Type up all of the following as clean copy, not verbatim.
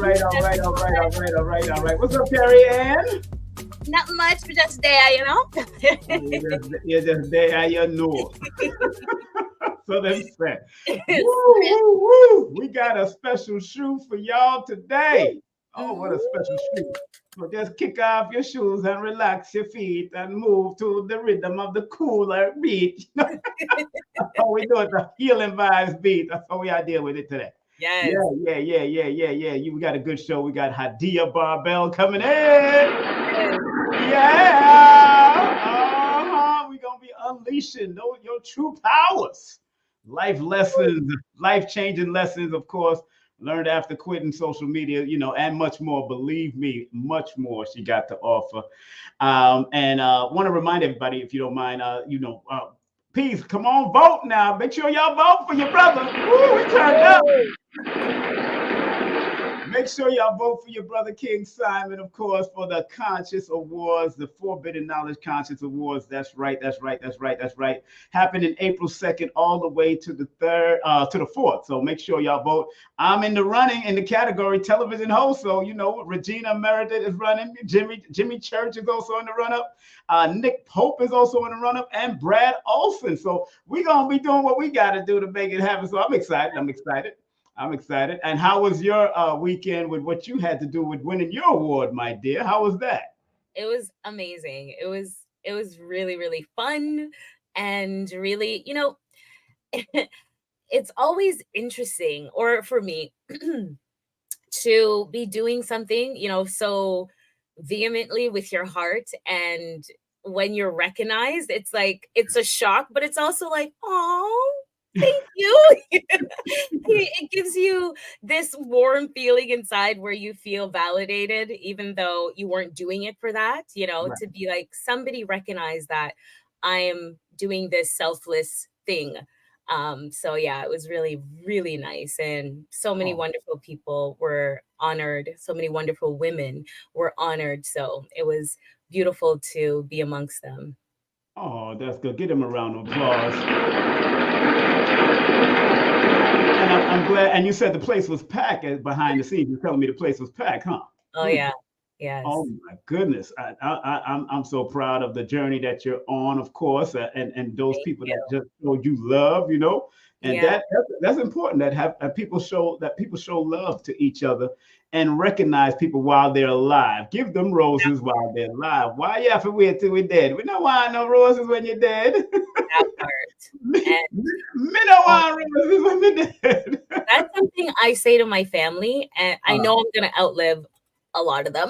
right. What's up, Kerry-Ann? Not much, but just there, you know. You're just there, you know. So that's sad. Woo. We got a special shoe for y'all today. Oh, what a special shoe. So just kick off your shoes and relax your feet and move to the rhythm of the cooler beat. That's how we do it, the healing vibes beat. That's how we are dealing with it today. Yes. Yeah. We got a good show. We got Hadiiya Barbel coming in. Yeah. We're going to be unleashing your true powers. Life lessons, life-changing lessons, of course, learned after quitting social media, and much more. Believe me, much more she got to offer. And want to remind everybody, if you don't mind, please come on, vote now. Make sure y'all vote for your brother. Woo, we turned up. Make sure y'all vote for your brother King Simon, of course, for the Conscious Awards, the Forbidden Knowledge Conscious Awards. That's right. Happening April 2nd all the way to the 4th. So make sure y'all vote. I'm in the running in the category television host. So, Regina Meredith is running. Jimmy Church is also in the run-up. Nick Pope is also in the run-up, and Brad Olson. So we're going to be doing what we got to do to make it happen. So I'm excited. And how was your weekend with what you had to do with winning your award, my dear? How was that? It was amazing. It was really, really fun. And really, it's always interesting, or for me, to be doing something, so vehemently with your heart. And when you're recognized, it's like, it's a shock, but it's also like, oh, thank you. It gives you this warm feeling inside where you feel validated, even though you weren't doing it for that, right. To be like, somebody recognized that I am doing this selfless thing. So yeah, it was really, really nice. And so many wonderful people were honored. So many wonderful women were honored. So it was beautiful to be amongst them. Oh, that's good. Give him a round of applause. And I'm glad. And you said the place was packed behind the scenes. You're telling me the place was packed, huh? Oh, yeah. Yes. Oh my goodness. I'm so proud of the journey that you're on, of course, and those people that just show you love, and that's important, that people show love to each other and recognize people while they're alive. Give them roses while they're alive. Why you have to wait till we're dead? We don't want no roses when you're dead. That part. Me don't want roses when you're dead. That's something I say to my family, and I know I'm gonna outlive a lot of them,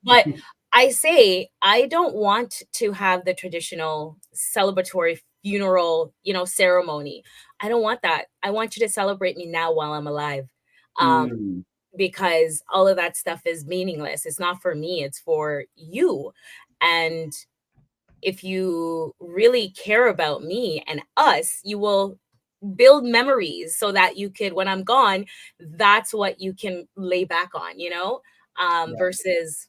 but I say I don't want to have the traditional celebratory funeral, ceremony. I don't want that. I want you to celebrate me now while I'm alive. Because all of that stuff is meaningless. It's not for me, it's for you. And if you really care about me and us, you will build memories so that you could, when I'm gone, that's what you can lay back on, versus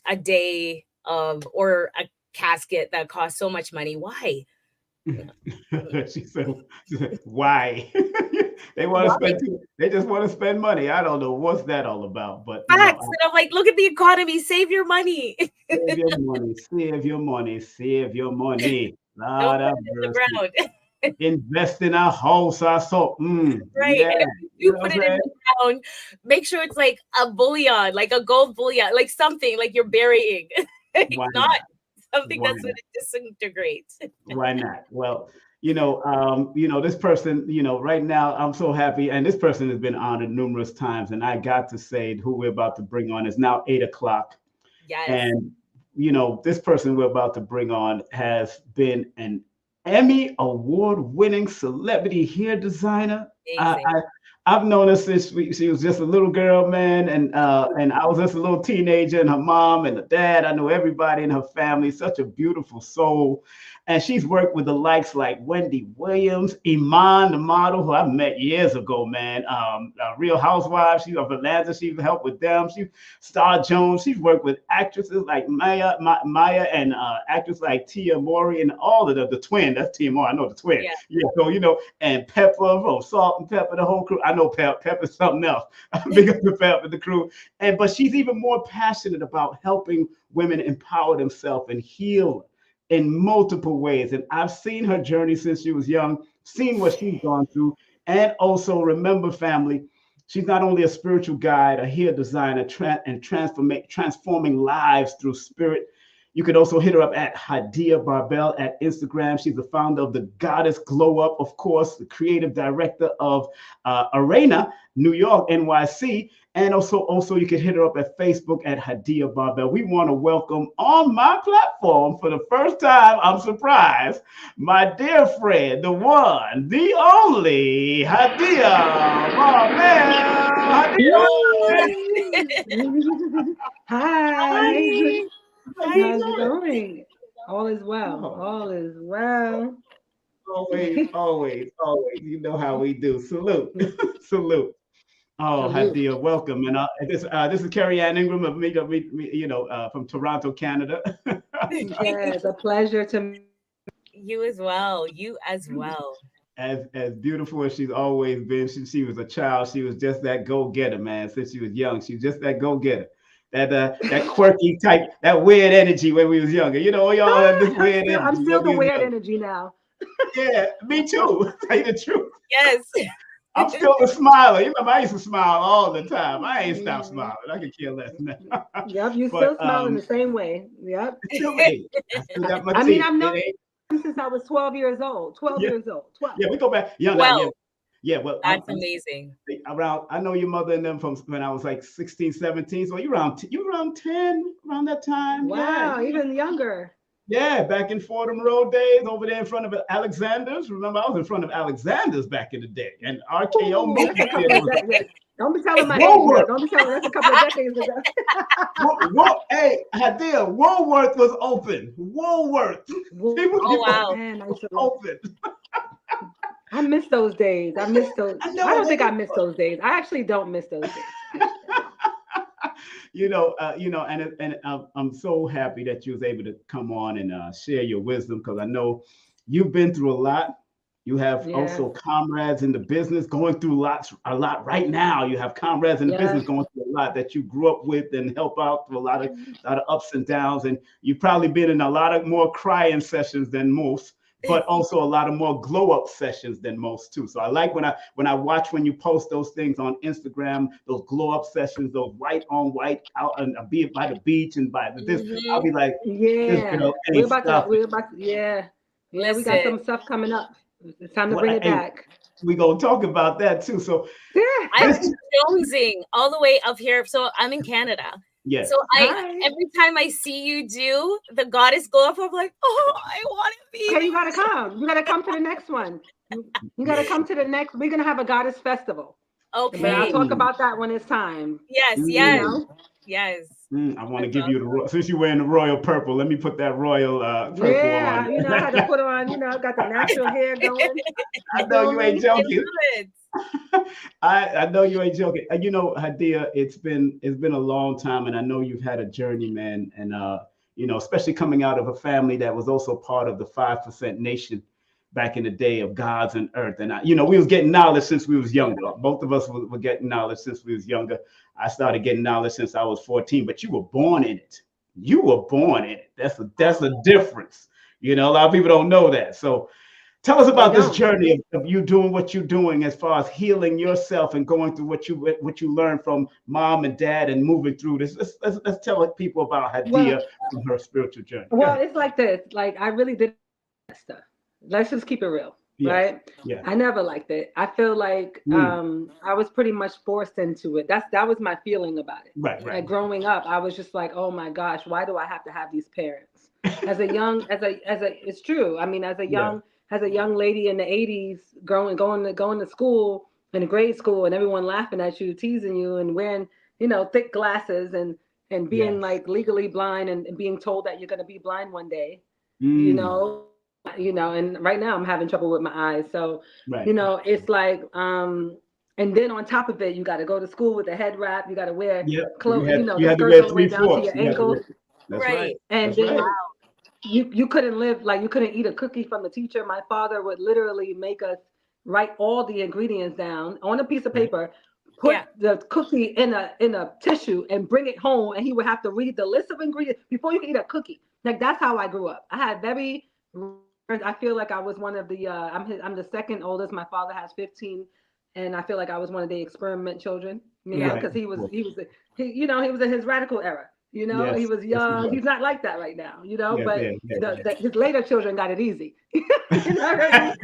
a day or a casket that costs so much money. Why? She said, why? They just want to spend money. I don't know what's that all about, but facts. And I'm like, look at the economy, save your money. Save your money. Lord have mercy. Invest in a house or something. Right. Yeah. And if you put it in the ground, make sure it's like a bullion, like a gold bullion, like something like you're burying. Not something that's going to disintegrate. Why not? Well, this person, right now I'm so happy. And this person has been honored numerous times. And I got to say who we're about to bring on is now 8:00. Yes. And, this person we're about to bring on has been an Emmy award-winning celebrity hair designer. I've known her since she was just a little girl, man, and I was just a little teenager, and her mom and her dad. I know everybody in her family. Such a beautiful soul, and she's worked with the likes like Wendy Williams, IMAN, the model who I met years ago, man. Real Housewives. She's of Atlanta. She's helped with them. She Star Jones. She's worked with actresses like Maya, and actors like Tia Mowry and all of the twin. That's Tia Mowry. I know the twin. Yeah. So and Pepa from Salt and Pepper, the whole crew. I know Pep. Pep is something else. Big up to Pep and the crew. But she's even more passionate about helping women empower themselves and heal in multiple ways. And I've seen her journey since she was young, seen what she's gone through, and also remember, family, she's not only a spiritual guide, a hair designer, and transforming lives through spirit. You could also hit her up at Hadiiya Barbel at Instagram. She's the founder of the Goddess Glow Up, of course, the creative director of Arena, New York, NYC. And also you can hit her up at Facebook at Hadiiya Barbel. We want to welcome on my platform for the first time, I'm surprised, my dear friend, the one, the only, Hadiiya Barbel. Hi. How's it going? All is well. All is well. Always. You know how we do. Salute. Salute. Oh, Hadiiya, welcome. And this is Kerry-Ann Ingram of me, from Toronto, Canada. Yes, a pleasure to you as well. You as well. As beautiful as she's always been, she was a child. She was just that go-getter, man. Since she was young, she was just that go-getter. That quirky type, that weird energy when we was younger. You know, y'all have this weird energy. I'm still the weird energy now. Yeah, me too. Tell you the truth. Yes. I'm still the smiler. You remember I used to smile all the time. I ain't stopped smiling. I could care less now. Yep, you still smile in the same way. Yep. I mean, I've known since I was 12 years old. 12 years old. 12. Yeah, we go back younger. Well, yeah, well, that's amazing. I know your mother and them from when I was like 16, 17. So you around 10 around that time. Wow, even younger. Yeah, back in Fordham Road days, over there in front of Alexander's. Remember, I was in front of Alexander's back in the day, and RKO movie theater. Don't be telling my age. Don't be telling. That's a couple of decades ago. Hey, Hadiiya, Woolworth was open. Woolworth. Oh wow, man, open. I miss those days. I don't think I miss those days. I actually don't miss those days. And I'm so happy that you was able to come on and share your wisdom, because I know you've been through a lot. You have also comrades in the business going through a lot right now. You have comrades in the business going through a lot that you grew up with and help out through a lot of ups and downs. And you've probably been in a lot of more crying sessions than most, but also a lot of more glow up sessions than most too. So I like when I watch when you post those things on Instagram, those glow up sessions, those white on white out and be it by the beach and by this. I'll be like, this girl ain't we got some stuff coming up. It's time to bring it back. We're gonna talk about that too. So I'm jonesing all the way up here. So I'm in Canada. Yes. So every time I see you do the Goddess Glow Up, I'm like, oh, I want to be. Hey, you gotta come. You gotta come to the next one. You gotta come to the next. We're gonna have a Goddess Festival. Okay. But I'll talk about that when it's time. Yes. Yes. I want to give you since you're wearing the royal purple, let me put that royal purple on. I had to put on, I got the natural hair going. I know you ain't joking. I know you ain't joking. Hadiiya, it's been a long time, and I know you've had a journey, man. And especially coming out of a family that was also part of the 5% nation back in the day of gods and earth. And we was getting knowledge since we was younger. Both of us were getting knowledge since we was younger. I started getting knowledge since I was 14, but you were born in it. You were born in it. That's a difference. A lot of people don't know that. So tell us about this journey of you doing what you're doing as far as healing yourself and going through what you learned from mom and dad and moving through this. Let's tell people about Hadiiya and her spiritual journey. Well, it's like this. Like, I really did that stuff. Let's just keep it real. Right? Yeah. I never liked it. I feel like I was pretty much forced into it. That was my feeling about it. Right. Like growing up, I was just like, oh my gosh, why do I have to have these parents? It's true. I mean, as a young lady in the 80s, going to school, in grade school, and everyone laughing at you, teasing you, and wearing, thick glasses and being like legally blind and being told that you're gonna be blind one day, and right now I'm having trouble with my eyes. So, it's like, and then on top of it, you got to go to school with a head wrap. You got to wear clothes, you had to wear 3/4 to your ankle. Right. And then you couldn't live, like you couldn't eat a cookie from the teacher. My father would literally make us write all the ingredients down on a piece of paper, put the cookie in a tissue and bring it home, and he would have to read the list of ingredients before you can eat a cookie. Like, that's how I grew up. I had very, I feel like I was one of the I'm the second oldest. My father has 15, and I feel like I was one of the experiment children, you know, because he was you know, he was in his radical era. You know, he was young. He's not like that right now, you know, but his later children got it easy. You know what I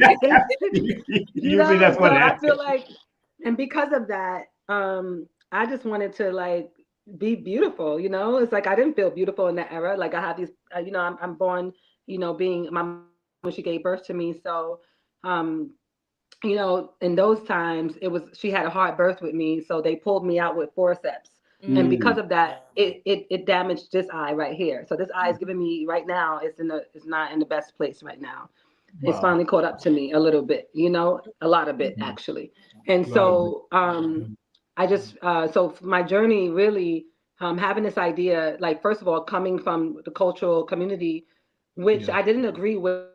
mean? You know, that's what I feel like, and because of that, I just wanted to like be beautiful, you know. It's like I didn't feel beautiful in that era. Like I have these, you know, I'm born, you know, being my mom when she gave birth to me. So, you know, in those times, she had a hard birth with me, so they pulled me out with forceps. And because of that, it damaged this eye right here. So this eye is giving me right now, it's not in the best place right now. Wow. It's finally caught up to me a little bit, you know, a lot of it actually. And so I just so my journey really having this idea, like first of all, coming from the cultural community, which I didn't agree with.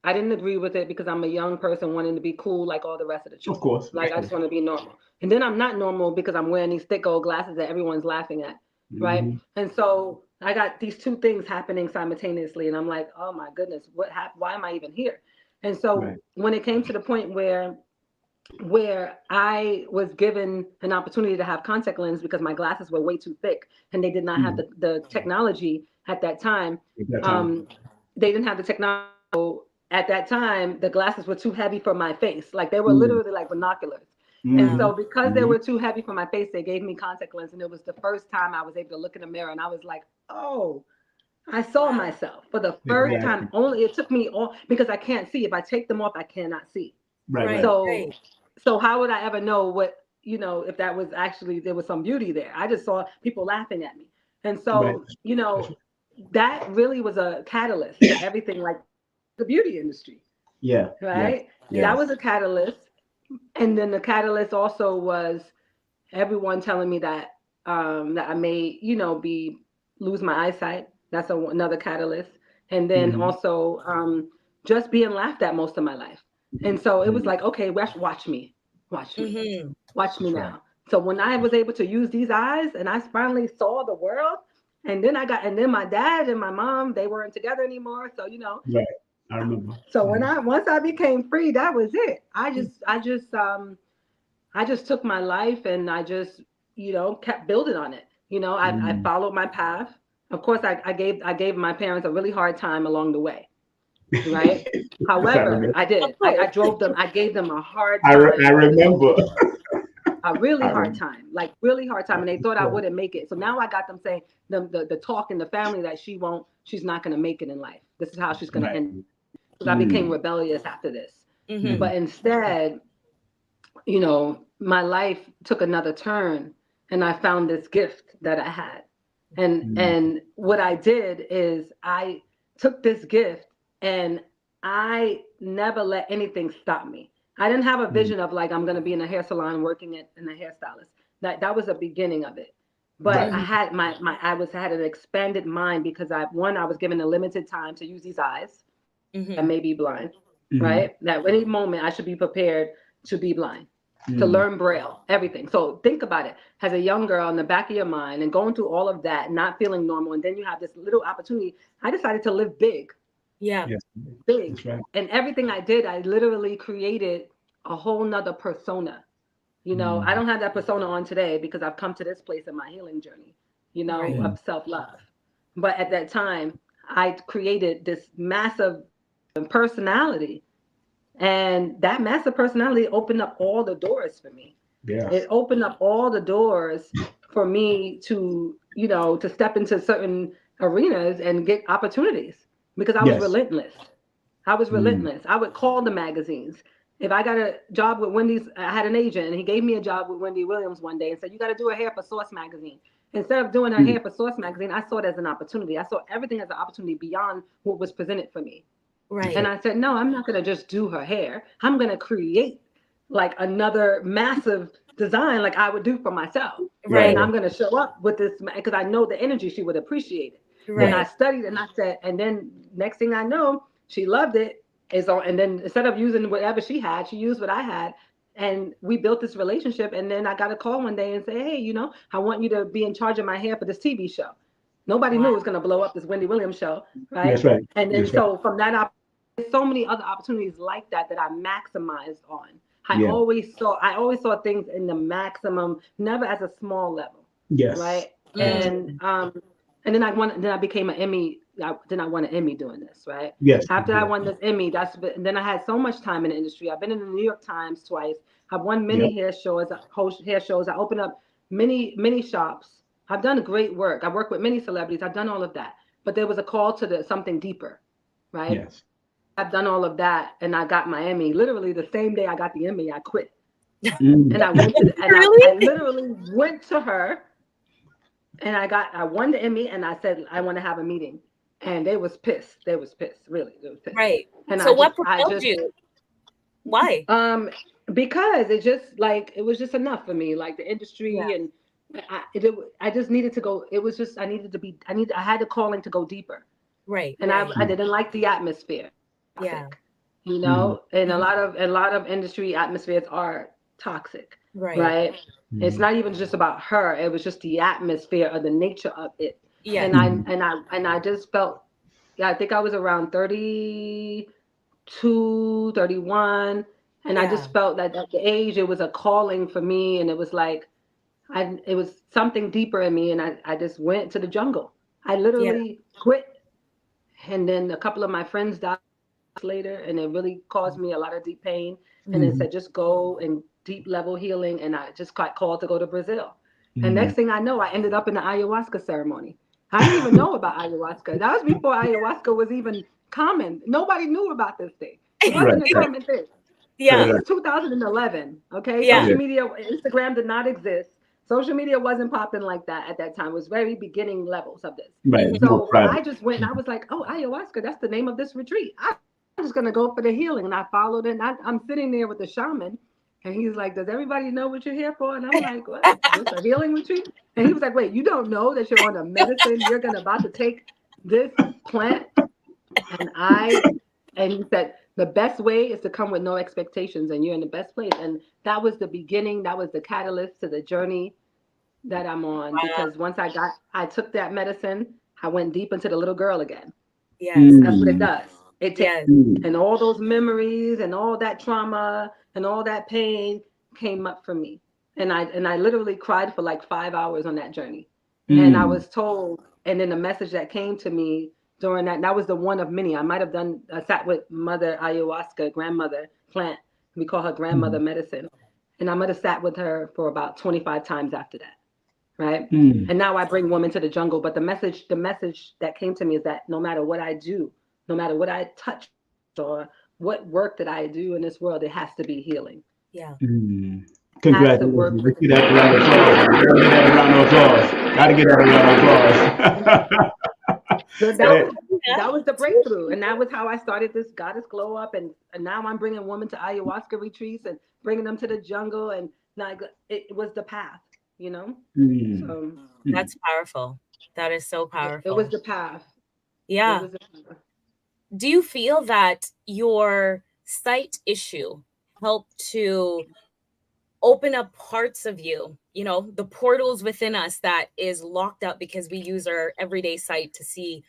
I didn't agree with it because I'm a young person wanting to be cool like all the rest of the children. Of course. Like I just want to be normal. And then I'm not normal because I'm wearing these thick old glasses that everyone's laughing at. Right. And so I got these two things happening simultaneously. And I'm like, oh my goodness, what happened? Why am I even here? And so when it came to the point where I was given an opportunity to have contact lens because my glasses were way too thick and they did not have the technology at that time. They didn't have the technology. At that time, the glasses were too heavy for my face. Like they were literally like binoculars. And so because they were too heavy for my face, they gave me contact lens. And it was the first time I was able to look in the mirror and I was like, oh, I saw myself for the first time. Only it took me all because I can't see. If I take them off, I cannot see. So how would I ever know what, you know, if that was actually, there was some beauty there? I just saw people laughing at me. And so, you know, that really was a catalyst for everything, like the beauty industry. That was a catalyst. And then the catalyst also was everyone telling me that that I may, you know, lose my eyesight. That's another catalyst. And then also just being laughed at most of my life. And so it was like, okay, watch me now. So when I was able to use these eyes and I finally saw the world, and then my dad and my mom, they weren't together anymore. So, you know, I remember. So once I became free, that was it. I just took my life and I just, you know, kept building on it. You know, I followed my path. Of course, I gave my parents a really hard time along the way. Right. However, I did. I drove them. I gave them a hard time. I remember. A really hard time, like really hard time. And they thought I wouldn't make it. So now I got them saying the talk in the family that she's not going to make it in life. This is how she's going to end. Because I became rebellious after this. But instead, you know, my life took another turn and I found this gift that I had. And what I did is I took this gift and I never let anything stop me. I didn't have a vision of like, I'm going to be in a hair salon working in a hairstylist. That was the beginning of it. But I had had an expanded mind because I was given a limited time to use these eyes. I may be blind, right? That any moment I should be prepared to be blind, to learn Braille, everything. So think about it. As a young girl in the back of your mind and going through all of that, not feeling normal. And then you have this little opportunity. I decided to live big. Big. Right. And everything I did, I literally created a whole nother persona. You know, I don't have that persona on today because I've come to this place in my healing journey, you know, of self-love. But at that time, I created this massive personality, and that massive personality opened up all the doors for me. It opened up all the doors for me to, you know, to step into certain arenas and get opportunities because I was relentless. I would call the magazines. If I got a job with Wendy's, I had an agent and he gave me a job with Wendy Williams one day and said, you got to do her hair for Source magazine. Instead of doing her hair for Source magazine, I saw it as an opportunity. I saw everything as an opportunity beyond what was presented for me. Right. And I said, no, I'm not going to just do her hair. I'm going to create like another massive design like I would do for myself. Right. And I'm going to show up with this because I know the energy she would appreciate it. Right. And I studied and I said, and then next thing I know, she loved it. is on, and then instead of using whatever she had, she used what I had. And we built this relationship. And then I got a call one day and say, hey, I want you to be in charge of my hair for this TV show. Nobody knew it was going to blow up, this Wendy Williams show, right? That's right. And then from that, so many other opportunities like that I maximized on. I always saw things in the maximum, never as a small level. Yes. Right. And then I became an Emmy. Then I won an Emmy doing this, right? Yes. After I won this Emmy, then I had so much time in the industry. I've been in the New York Times twice. I've won many hair shows. I host hair shows. I opened up many shops. I've done great work. I work with many celebrities. I've done all of that. But there was a call to something deeper, right? Yes. I've done all of that, and I got my Emmy. Literally the same day I got the Emmy, I quit. And I went to I literally went to her, and I won the Emmy, and I said I want to have a meeting. And they was pissed. Really. They was pissed. Right. And so what propelled you? Why? Because it was just enough for me. Like the industry and I just needed to go. It was just I had the calling to go deeper. Right. And I didn't like the atmosphere. Yeah. And a lot of industry atmospheres are toxic. Right. It's not even just about her. It was just the atmosphere or the nature of it. Yeah. And I just felt, I think I was around 32, 31. And I just felt that at the age, it was a calling for me. And it was like, it was something deeper in me. And I just went to the jungle. I literally quit. And then a couple of my friends died later. And it really caused me a lot of deep pain. And it said, just go and deep level healing. And I just got called to go to Brazil. And next thing I know, I ended up in the ayahuasca ceremony. I didn't even know about ayahuasca. That was before ayahuasca was even common. Nobody knew about this thing. It wasn't a common thing. Yeah. It was 2011. Okay. Yeah. Social media, Instagram did not exist. Social media wasn't popping like that at that time. It was very beginning levels of this. Right. So I just went and I was like, oh, ayahuasca, that's the name of this retreat. I'm just going to go for the healing. And I followed it. And I'm sitting there with the shaman. And he's like, does everybody know what you're here for? And I'm like, what? Is this a healing retreat? And he was like, wait, you don't know that you're on a medicine? You're about to take this plant? And he said, the best way is to come with no expectations, and you're in the best place. And that was the beginning. That was the catalyst to the journey that I'm on. Wow. Because once I took that medicine, I went deep into the little girl again. Yes. That's what it does. It takes, and all those memories and all that trauma and all that pain came up for me. And I literally cried for like 5 hours on that journey. And I was told, and then the message that came to me during that was the one of many. I sat with Mother Ayahuasca, grandmother plant. We call her grandmother medicine. And I might have sat with her for about 25 times after that. Right. And now I bring women to the jungle. But the message that came to me is that no matter what I do, no matter what I touch or what work that I do in this world, it has to be healing. Yeah. Congratulations. Let's get that round of applause. Gotta get that round of applause. So that was the breakthrough. And that was how I started this Goddess Glow Up. And now I'm bringing women to ayahuasca retreats and bringing them to the jungle. And now it was the path, So, that's powerful. That is so powerful. It was the path. Yeah. Do you feel that your sight issue helped to open up parts of you, the portals within us that is locked up because we use our everyday sight to see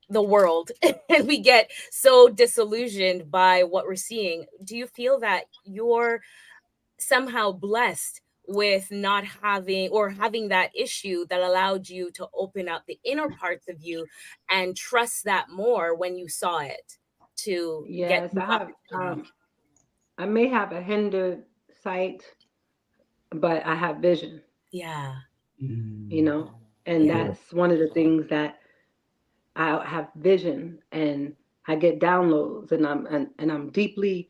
the world and we get so disillusioned by what we're seeing? Do you feel that you're somehow blessed with not having that issue that allowed you to open up the inner parts of you and trust that more when you saw it get I may have a hindered sight, but I have vision. Yeah. And that's one of the things that I have vision, and I get downloads, and I'm deeply,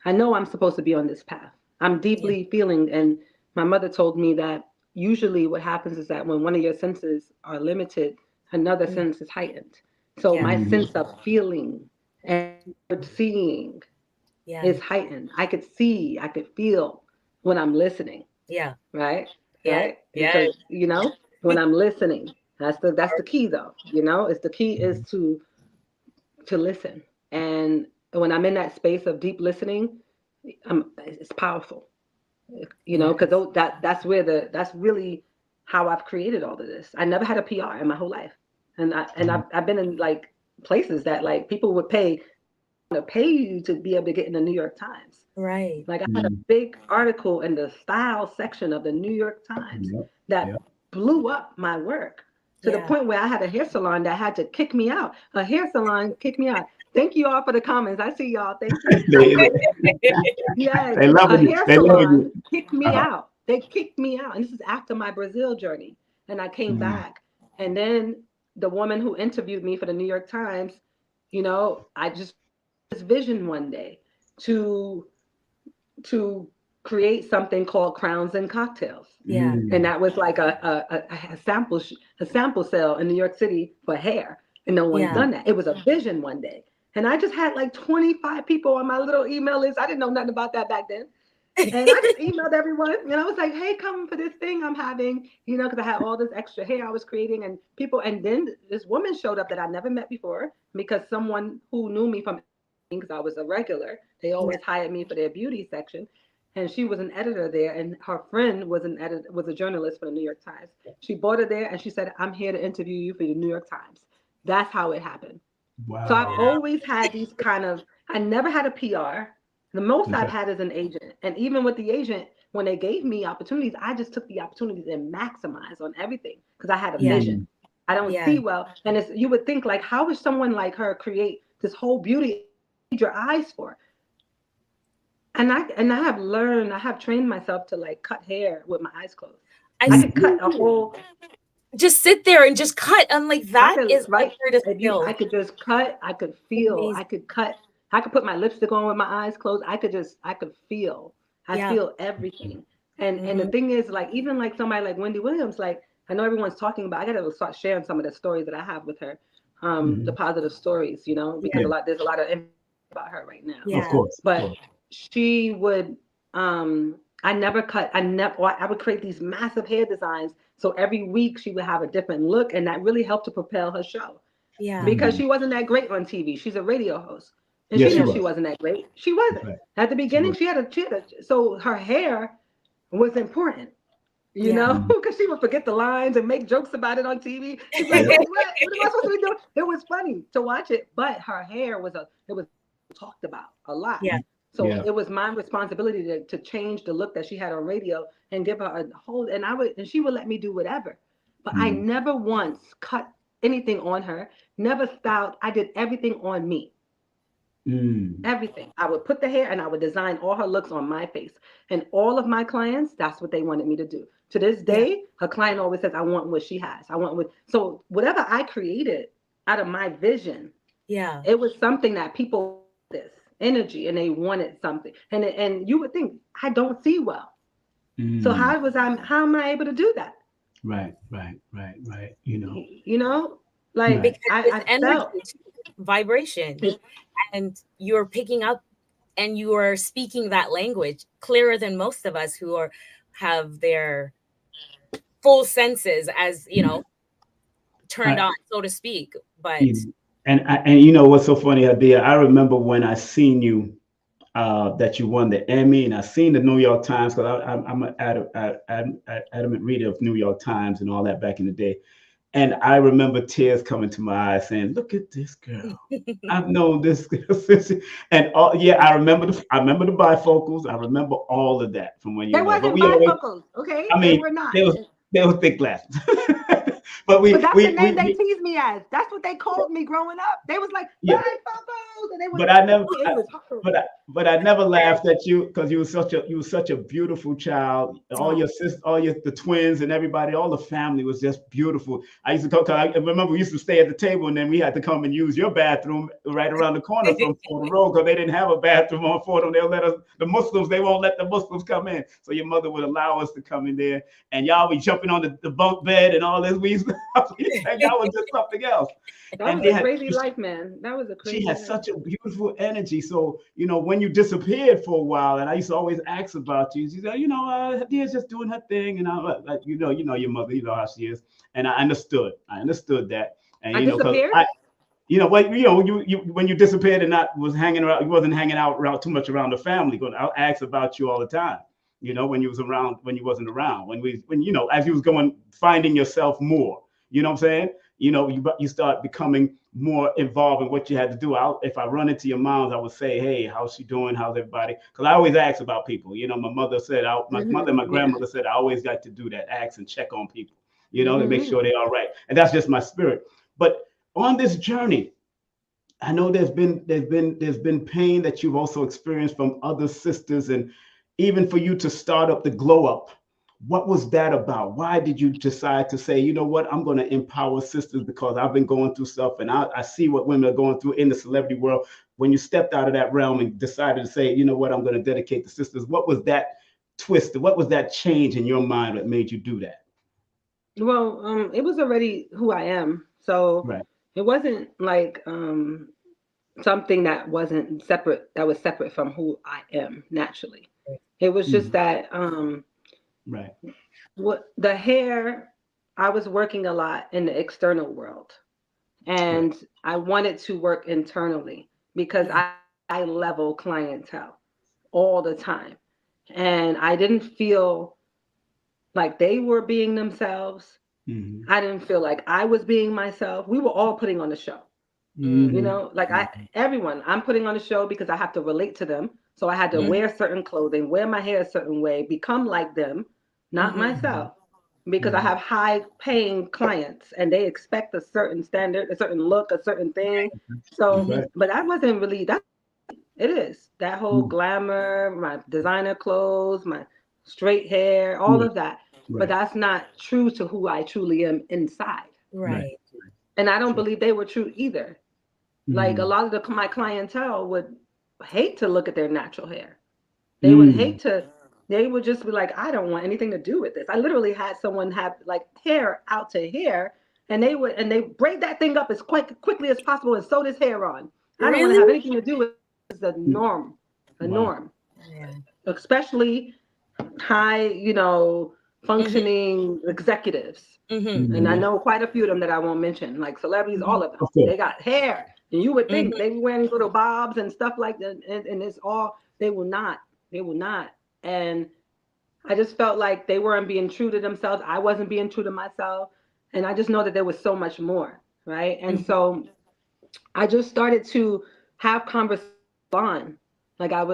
I know I'm supposed to be on this path. I'm deeply feeling, and my mother told me that usually what happens is that when one of your senses are limited, another sense is heightened. So my sense of feeling and seeing is heightened. I could see, I could feel when I'm listening. Yeah. Right? Yeah. Right? Yeah. Because, when I'm listening, that's the key though. It's the key is to listen. And when I'm in that space of deep listening, it's powerful. Yes. Because that's really how I've created all of this. I never had a PR in my whole life, and I've been in like places that like people would pay you to be able to get in the New York Times. Right. Like I had a big article in the style section of the New York Times that blew up my work to the point where I had a hair salon that had to kick me out. A hair salon kicked me out. Thank you all for the comments. I see y'all. Thank you. Yes, they love a you. hair They love salon you. kicked me out. They kicked me out. And this is after my Brazil journey. And I came back. And then the woman who interviewed me for the New York Times, I just this vision one day to to create something called Crowns and Cocktails. Yeah. And that was like a sample sale in New York City for hair. And no one's done that. It was a vision one day. And I just had like 25 people on my little email list. I didn't know nothing about that back then. And I just emailed everyone, and I was like, hey, come for this thing I'm having, because I had all this extra hair I was creating, and then this woman showed up that I never met before, because someone who knew me from, because I was a regular, they always hired me for their beauty section. And she was an editor there, and her friend was a journalist for the New York Times. She brought her there, and she said, I'm here to interview you for the New York Times. That's how it happened. Wow. So I've always had these I never had a PR. The most I've had is an agent. And even with the agent, when they gave me opportunities, I just took the opportunities and maximized on everything because I had a vision. I don't see well. And you would think, like, how would someone like her create this whole beauty need your eyes for? And I have trained myself to like cut hair with my eyes closed. I could cut a whole just sit there and just cut. I'm like, that is right. I could just cut. I could feel. Amazing. I could cut. I could put my lipstick on with my eyes closed. I could feel. I feel everything. And the thing is, like, even like somebody like Wendy Williams, like, I know everyone's talking about, I got to start sharing some of the stories that I have with her, the positive stories, because there's a lot of info about her right now. Of course. But she would, I would create these massive hair designs. So every week she would have a different look, and that really helped to propel her show. Yeah. Because she wasn't that great on TV. She's a radio host. And she knew she wasn't that great. She wasn't. Right. At the beginning, she had a so her hair was important, because she would forget the lines and make jokes about it on TV. She's like, what am I supposed to be doing? It was funny to watch it, but her hair was talked about a lot. Yeah. So it was my responsibility to change the look that she had on radio and give her a whole, and she would let me do whatever. But I never once cut anything on her, never styled. I did everything on me. Everything. I would put the hair and I would design all her looks on my face. And all of my clients, that's what they wanted me to do. To this day, her client always says, I want what she has. So whatever I created out of my vision, it was something that people this energy and they wanted something. And you would think, I don't see well. So how am I able to do that? Right. Like because I felt vibration. And you're picking up and you are speaking that language clearer than most of us who have their full senses as turned on, so to speak. But and what's so funny, Hadiiya, I remember when I seen you that you won the Emmy, and I seen the New York Times, because I'm an adamant reader of New York Times and all that back in the day. And I remember tears coming to my eyes saying, look at this girl. I've known this girl since. And I remember the bifocals. I remember all of that from when you were. They wasn't bifocals, okay? I mean, they were not. They were thick glasses. but that's the name they teased me as. That's what they called me growing up. They was like, bifocals. And they was but I never laughed at you, because you were such a beautiful child. All your sisters, the twins and everybody, all the family was just beautiful. I used to go, I remember we used to stay at the table, and then we had to come and use your bathroom right around the corner from Fordham Road, because they didn't have a bathroom on Fordham. They'll let us, they won't let the Muslims come in. So your mother would allow us to come in there, and y'all be jumping on the bunk bed and all this. That was just something else. That was a crazy life, man. That was a crazy. She had such a beautiful energy. So, when you disappeared for a while, and I used to always ask about you, she said, Hadiiya's just doing her thing, and I'm like, your mother, how she is, and I understood that, and I disappeared. you when you disappeared and not was hanging around, you wasn't hanging out around too much around the family. But I'll ask about you all the time. When you was around, when you wasn't around, when as you was going, finding yourself more. You know what I'm saying? You start becoming more involved in what you had to do. If I run into your moms, I would say, hey, how's she doing? How's everybody? Because I always ask about people. My mother said, my mother and my grandmother said, I always got to do that, ask and check on people, to make sure they're all right. And that's just my spirit. But on this journey, I know there's been pain that you've also experienced from other sisters, and even for you to start up the Glow Up. What was that about? Why did you decide to say, you know what, I'm going to empower sisters, because I've been going through stuff and I see what women are going through in the celebrity world. When you stepped out of that realm and decided to say, you know what, I'm going to dedicate to sisters, what was that twist? What was that change in your mind that made you do that? Well, it was already who I am. So right. It wasn't like something that wasn't separate, that was separate from who I am naturally. It was just that right. What the hair, I was working a lot in the external world, and I wanted to work internally because I level clientele all the time, and I didn't feel like they were being themselves. I didn't feel like I was being myself. We were all putting on a show. Everyone, I'm putting on a show because I have to relate to them. So I had to wear certain clothing, wear my hair a certain way, become like them, not myself, because I have high paying clients and they expect a certain standard, a certain look, a certain thing. So, but I wasn't really, it is that whole glamour, my designer clothes, my straight hair, all of that. But that's not true to who I truly am inside. Right. And I don't believe they were true either. Like a lot of my clientele would hate to look at their natural hair. They would hate to, they would just be like, I don't want anything to do with this. I literally had someone have like hair out to here, and they braid that thing up as quickly as possible and sew this hair on. I don't want to have anything to do with it. It's the norm. Norm. Yeah. Especially high, functioning executives. And I know quite a few of them that I won't mention, like celebrities, all of them. They got hair. And you would think they be wearing little bobs and stuff like that. And it's all, they will not. They will not. And I just felt like they weren't being true to themselves. I wasn't being true to myself. And I just know that there was so much more. Right. And so I just started to have conversations on. Like I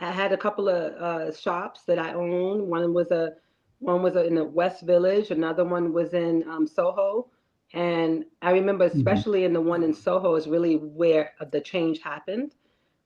had a couple of shops that I owned. One was in the West Village. Another one was in Soho. And I remember, especially in the one in Soho, is really where the change happened.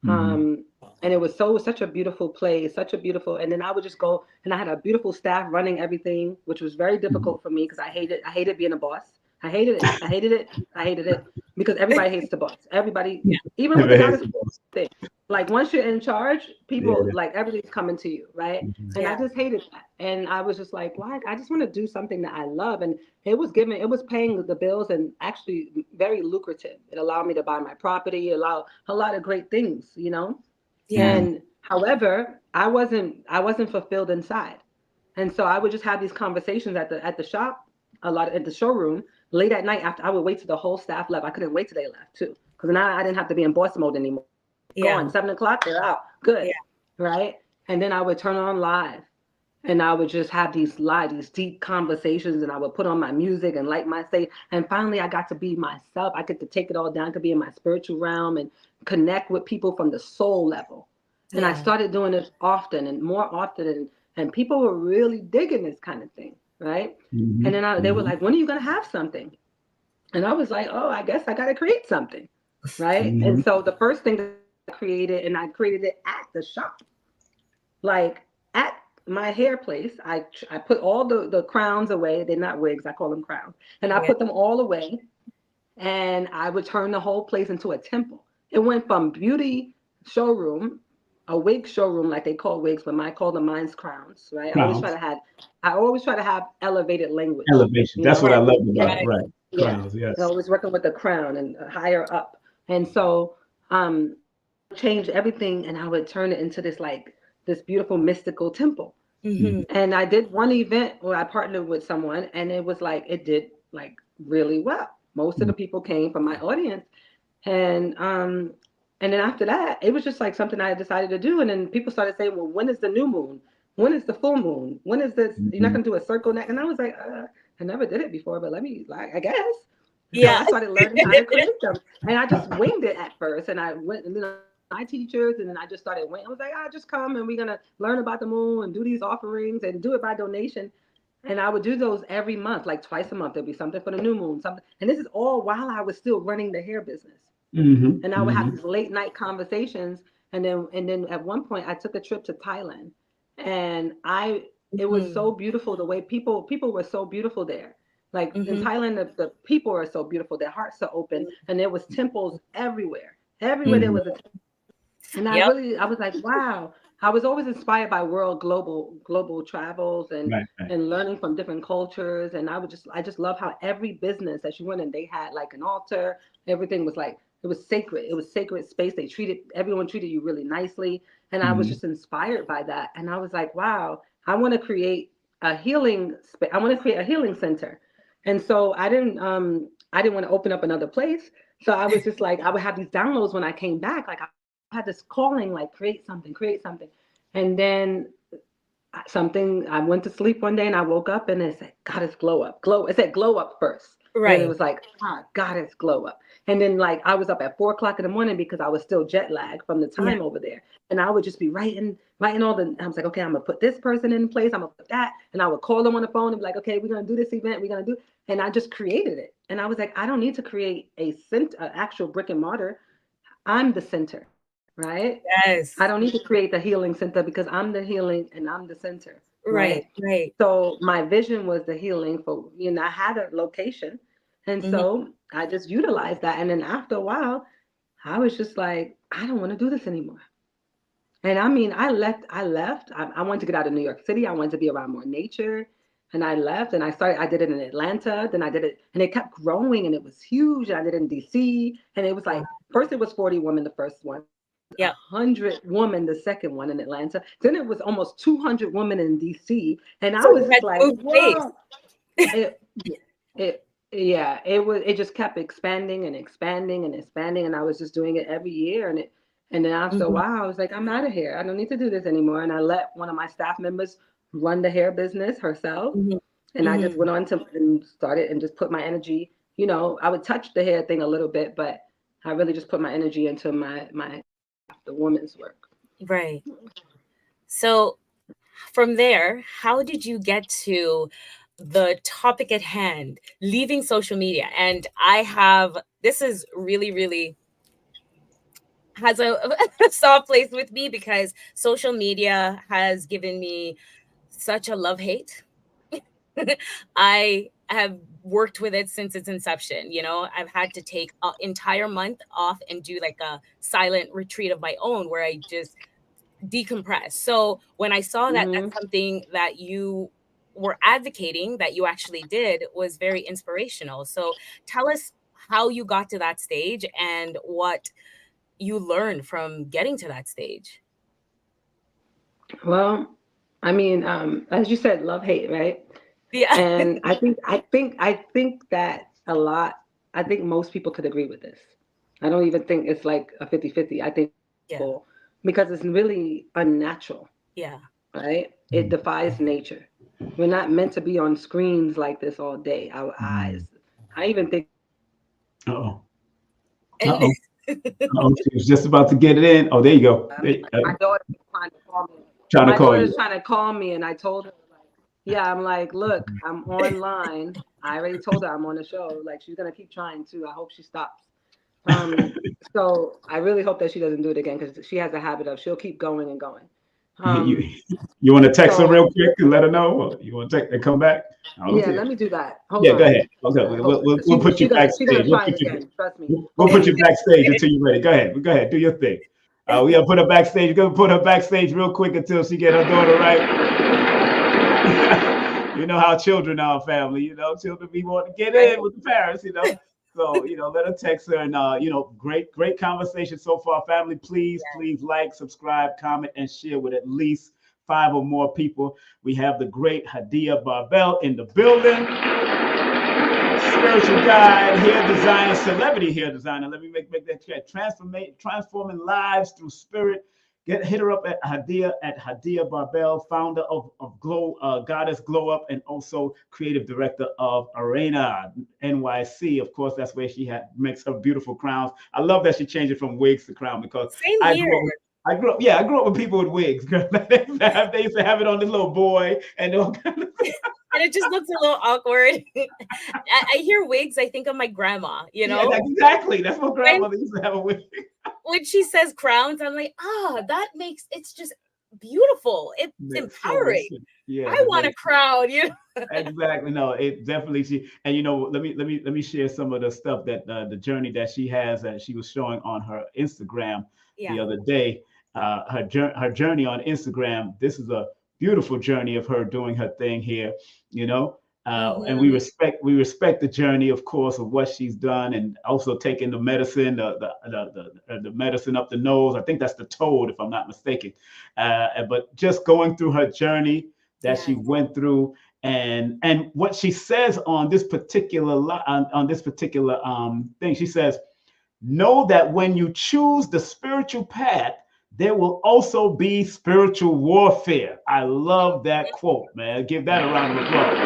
And it was such a beautiful place, and then I would just go, and I had a beautiful staff running everything, which was very difficult for me because I hated being a boss. I hated it because everybody hates the boss. Everybody, even with the hottest thing. Like once you're in charge, people like everything's coming to you, right? And I just hated that. And I was just like, why? I just want to do something that I love. And it was paying the bills and actually very lucrative. It allowed me to buy my property, allow a lot of great things, Yeah. And however, I wasn't fulfilled inside. And so I would just have these conversations at the shop, a lot at the showroom, late at night after I would wait till the whole staff left. I couldn't wait till they left too. Because now I didn't have to be in boss mode anymore. Gone 7 o'clock, they're out. Good. Right. And then I would turn on live and I would just have these deep conversations, and I would put on my music and light my stage. And finally I got to be myself. I get to take it all down, to be in my spiritual realm and connect with people from the soul level. And I started doing this often and more often, and people were really digging this kind of thing. Right. And then they were like, when are you going to have something? And I was like, oh, I guess I got to create something. Right. And so the first thing that I created it at the shop, like at my hair place. I put all the crowns away. They're not wigs. I call them crowns. And I put them all away, and I would turn the whole place into a temple. It went from beauty showroom, a wig showroom, like they call wigs, but I call them mine's crowns, right? Crowns. I always try to have elevated language. Elevation. That's what I love about it, right? Yeah. Crowns, yes. I was working with the crown and higher up. And so change everything, and I would turn it into this beautiful mystical temple. And I did one event where I partnered with someone, and it did really well. Most of the people came from my audience. And then after that, it was just like something I decided to do. And then people started saying, well, when is the new moon? When is the full moon? When is this? You're not going to do a circle neck? And I was like, I never did it before, but let me, like, I guess. So I started learning how to create them. And I just winged it at first. And I went, and then my teachers, and then I just started winging. I was like, just come and we're going to learn about the moon and do these offerings and do it by donation. And I would do those every month, like twice a month. There'd be something for the new moon, something. And this is all while I was still running the hair business. And I would have these late night conversations. And then at one point I took a trip to Thailand, and it was so beautiful the way people were so beautiful there. Like in Thailand, the people are so beautiful. Their hearts are open, and there was temples everywhere. Everywhere there was a temple. And I was like, wow. I was always inspired by global travels and learning from different cultures. And I just love how every business that you went in, they had like an altar. Everything was like, it was sacred. It was sacred space. Everyone treated you really nicely. And I was just inspired by that. And I was like, wow, I want to create a healing space. I want to create a healing center. And so I didn't want to open up another place. So I was just like, I would have these downloads when I came back. Like I had this calling, like create something. And then I went to sleep one day and I woke up and it said, Goddess glow up. It said glow up first. Right. And it was like, Goddess glow up. And then like I was up at 4:00 in the morning because I was still jet lagged from the time over there. And I would just be writing all I was like, okay, I'm gonna put this person in place. I'm gonna put that. And I would call them on the phone and be like, okay, we're gonna do this event. And I just created it. And I was like, I don't need to create an actual brick and mortar. I'm the center. Right? Yes. I don't need to create the healing center because I'm the healing and I'm the center. Right. So my vision was the healing for, I had a location. And so I just utilized that. And then after a while, I was just like, I don't want to do this anymore. And I mean, I left. I wanted to get out of New York City. I wanted to be around more nature. And I left and I did it in Atlanta. Then I did it and it kept growing and it was huge. And I did it in DC. And it was like, first it was 40 women, the first one. 100 women, the second one in Atlanta. Then it was almost 200 women in DC. And I was like, wow. It just kept expanding and expanding and expanding. And I was just doing it every year. And then after a while, I was like, I'm out of here. I don't need to do this anymore. And I let one of my staff members run the hair business herself. And I just went on and started and just put my energy, I would touch the hair thing a little bit, but I really just put my energy into the woman's work. Right. So from there, how did you get to the topic at hand, leaving social media? And this is really, really has a soft place with me because social media has given me such a love-hate. I have worked with it since its inception. I've had to take an entire month off and do like a silent retreat of my own where I just decompress. So when I saw that that's something that you were advocating, that you actually did, was very inspirational. So tell us how you got to that stage and what you learned from getting to that stage. Well, I mean, as you said, love, hate, right? Yeah. And I think that a lot, I think most people could agree with this. I don't even think it's like a 50-50. I think people, because it's really unnatural. Yeah. Right? It defies nature. We're not meant to be on screens like this all day. Our eyes. I even think. She was just about to get it in. Oh, there you go. My daughter was trying to call me. Trying to call me, and I told her, I'm like, look, I'm online. I already told her I'm on the show. Like, she's gonna keep trying too. I hope she stops. So I really hope that she doesn't do it again because she has a habit of she'll keep going and going. You want to text her real quick and let her know? You want to text and come back? Let me do that. Hold on. Go ahead. Okay, we'll put you backstage. Trust me. We'll put you backstage until you're ready. Go ahead. Do your thing. We gotta put her backstage. We're gonna put her backstage real quick until she get her daughter right. You know how children are, family. Children be wanting to get in with the parents. So let her text her and great conversation so far, family. Please like, subscribe, comment, and share with at least 5 or more people. We have the great Hadiiya Barbel in the building. spiritual guide, hair designer, celebrity hair designer. Let me make that clear. Transforming lives through spirit. Hit her up at Hadiiya Barbel, founder of Goddess Glow Up, and also creative director of Arena NYC. Of course, that's where she makes her beautiful crowns. I love that she changed it from wigs to crown because Same here. I grew up with people with wigs. They used to have it on this little boy and all kind of and it just looks a little awkward. I hear wigs, I think of my grandma, you know? Yeah, exactly. That's what grandmother used to have a wig. When she says crowns, I'm like, that makes it's just beautiful. It's empowering. Yeah, I want a crown. You know? Exactly. No, it definitely and let me share some of the stuff that the journey that she has that she was showing on her Instagram the other day. Her journey on Instagram. This is a beautiful journey of her doing her thing here, and we respect the journey, of course, of what she's done, and also taking the medicine, the medicine up the nose. I think that's the toad, if I'm not mistaken. But just going through her journey that she went through, and what she says on this particular thing, she says, "Know that when you choose the spiritual path, there will also be spiritual warfare." I love that quote, man. Give that a round of applause.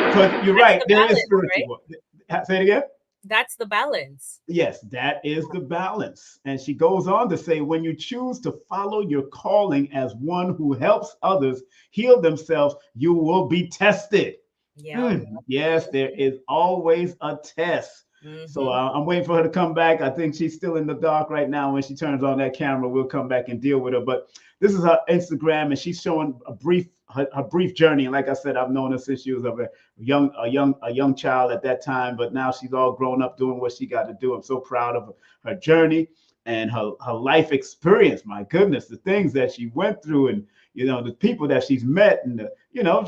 Because you're right, there is spiritual warfare. Say it again. That's the balance. Yes, that is the balance. And she goes on to say, when you choose to follow your calling as one who helps others heal themselves, you will be tested. Yeah. Yes, there is always a test. So I'm waiting for her to come back. I think she's still in the dark right now. When she turns on that camera, we'll come back and deal with her. But this is her Instagram, and she's showing her brief journey. And like I said, I've known her since she was a young child at that time. But now she's all grown up doing what she got to do. I'm so proud of her journey and her life experience. My goodness, the things that she went through, and the people that she's met, and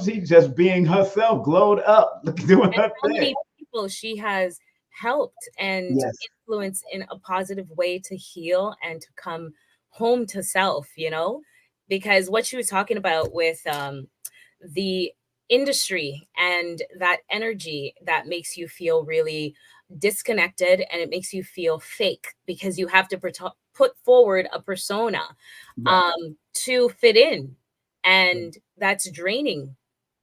she's just being herself, glowed up, doing her thing. Many people she has helped and influenced in a positive way to heal and to come home to self, because what she was talking about with the industry and that energy that makes you feel really disconnected, and it makes you feel fake because you have to put forward a persona to fit in, and that's draining.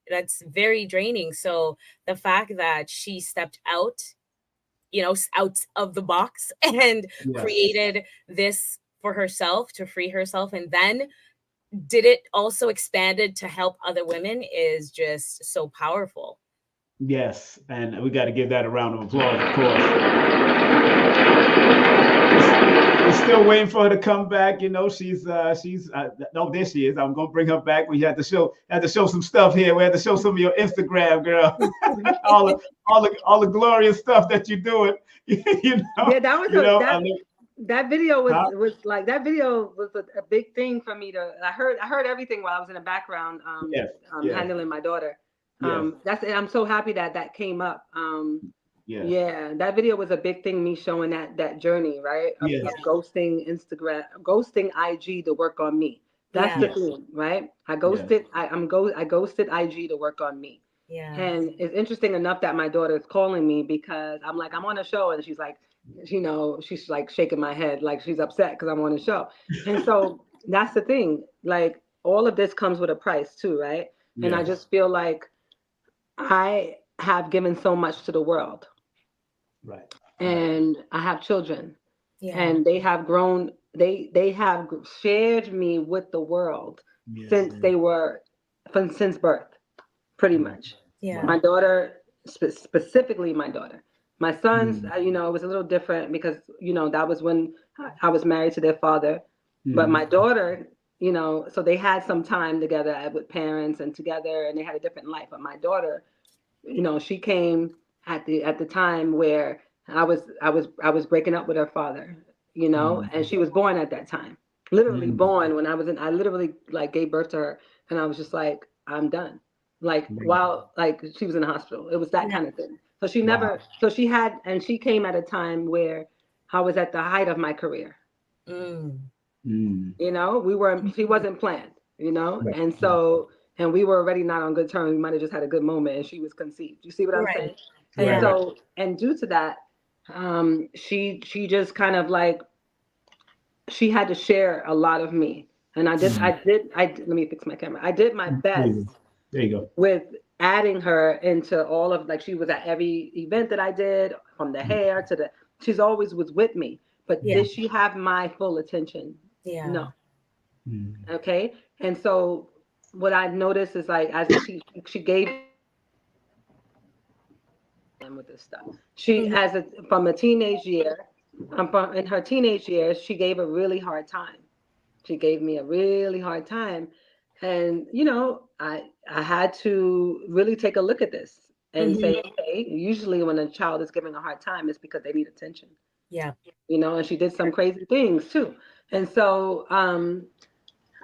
That's very draining. So the fact that she stepped out of the box and created this for herself to free herself, and then did it also expanded to help other women is just so powerful. Yes, and we got to give that a round of applause, of course. We're still waiting for her to come back. She's there she is. I'm gonna bring her back. We had to show some stuff here. We had to show some of your Instagram, girl. all the glorious stuff that you're doing. Yeah, that was that video was like, that video was a big thing for me to. I heard everything while I was in the background handling my daughter. I'm so happy that came up. Yeah, that video was a big thing, me showing that journey, right? Of ghosting Instagram, ghosting IG to work on me. That's the thing, right? I ghosted I ghosted IG to work on me. Yeah. And it's interesting enough that my daughter is calling me because I'm like, I'm on a show, and she's like, she's like shaking my head like she's upset because I'm on the show. And so that's the thing. Like, all of this comes with a price too, right? Yeah. And I just feel like I have given so much to the world. Right. And I have children. Yeah. And they have grown, they have shared me with the world since birth, pretty much. Yeah. My daughter, specifically my daughter. My sons, it was a little different because, that was when I was married to their father. But my daughter, so they had some time together with parents and together, and they had a different life. But my daughter, she came at the time where I was breaking up with her father, and she was born at that time, literally born when I literally like gave birth to her, and I was just like, I'm done. Like, while like she was in the hospital, it was that kind of thing. So she never, so she came at a time where I was at the height of my career. She wasn't planned, and so and we were already not on good terms. We might have just had a good moment, and she was conceived. You see what I'm saying? And so, and due to that, she just kind of like, she had to share a lot of me. And I did, let me fix my camera. I did my best. There you go. With adding her into all of, like, she was at every event that I did, from the hair to she's always was with me. But did she have my full attention? No. Okay. And so what I noticed is, like, as she gave with this stuff. She from a teenage year, in her teenage years, she gave a really hard time. She gave me a really hard time. And, you know, I had to really take a look at this and say, okay, usually when a child is giving a hard time, it's because they need attention. Yeah. You know, and she did some crazy things too. And so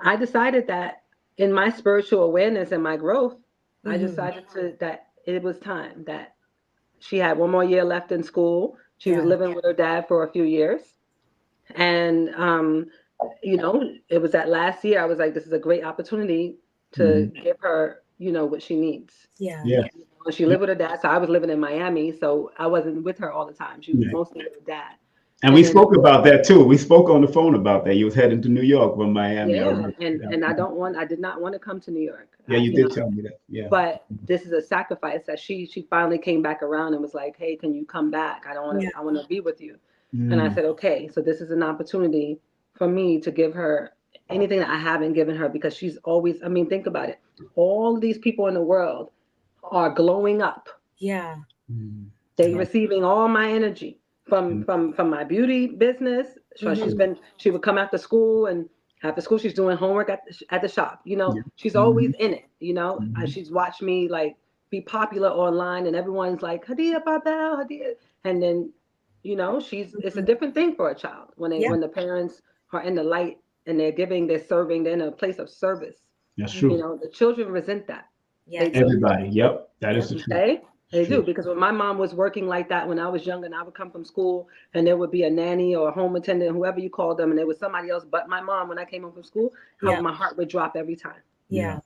I decided that in my spiritual awareness and my growth, I decided that it was time, that she had one more year left in school. She was living with her dad for a few years. And, you know, it was that last year, I was like, this is a great opportunity to give her, you know, what she needs. Yeah. She lived with her dad. So I was living in Miami. So I wasn't with her all the time. She was mostly with her dad. And we spoke about that too. We spoke on the phone about that. You was heading to New York from Miami. Yeah, and I did not want to come to New York. Yeah, you did tell me that. Yeah. But this is a sacrifice that she finally came back around and was like, hey, can you come back? I want to be with you. And I said, okay, so this is an opportunity for me to give her anything that I haven't given her, because she's always, I mean, think about it. All these people in the world are glowing up. Yeah. They're receiving all my energy from my beauty business. So she would come after school, and after school she's doing homework at the shop. You know, she's always in it. You know, she's watched me like be popular online, and everyone's like, Hadiiya Barbel, Hadiiya, and then, you know, it's a different thing for a child when the parents are in the light and they're serving, they're in a place of service. That's true. You know, the children resent that. Yeah. Everybody. Yep. That is the truth. Okay? They do, because when my mom was working like that when I was young, and I would come from school and there would be a nanny or a home attendant, whoever you called them, and there was somebody else but my mom when I came home from school, how my heart would drop every time. Yeah.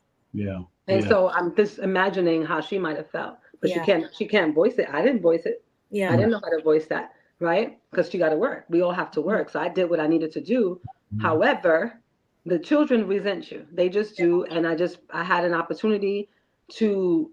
And so I'm just imagining how she might have felt. But she can't voice it. I didn't voice it. I didn't know how to voice that, right? Because she got to work. We all have to work. So I did what I needed to do. However, the children resent you. They just do. And I had an opportunity to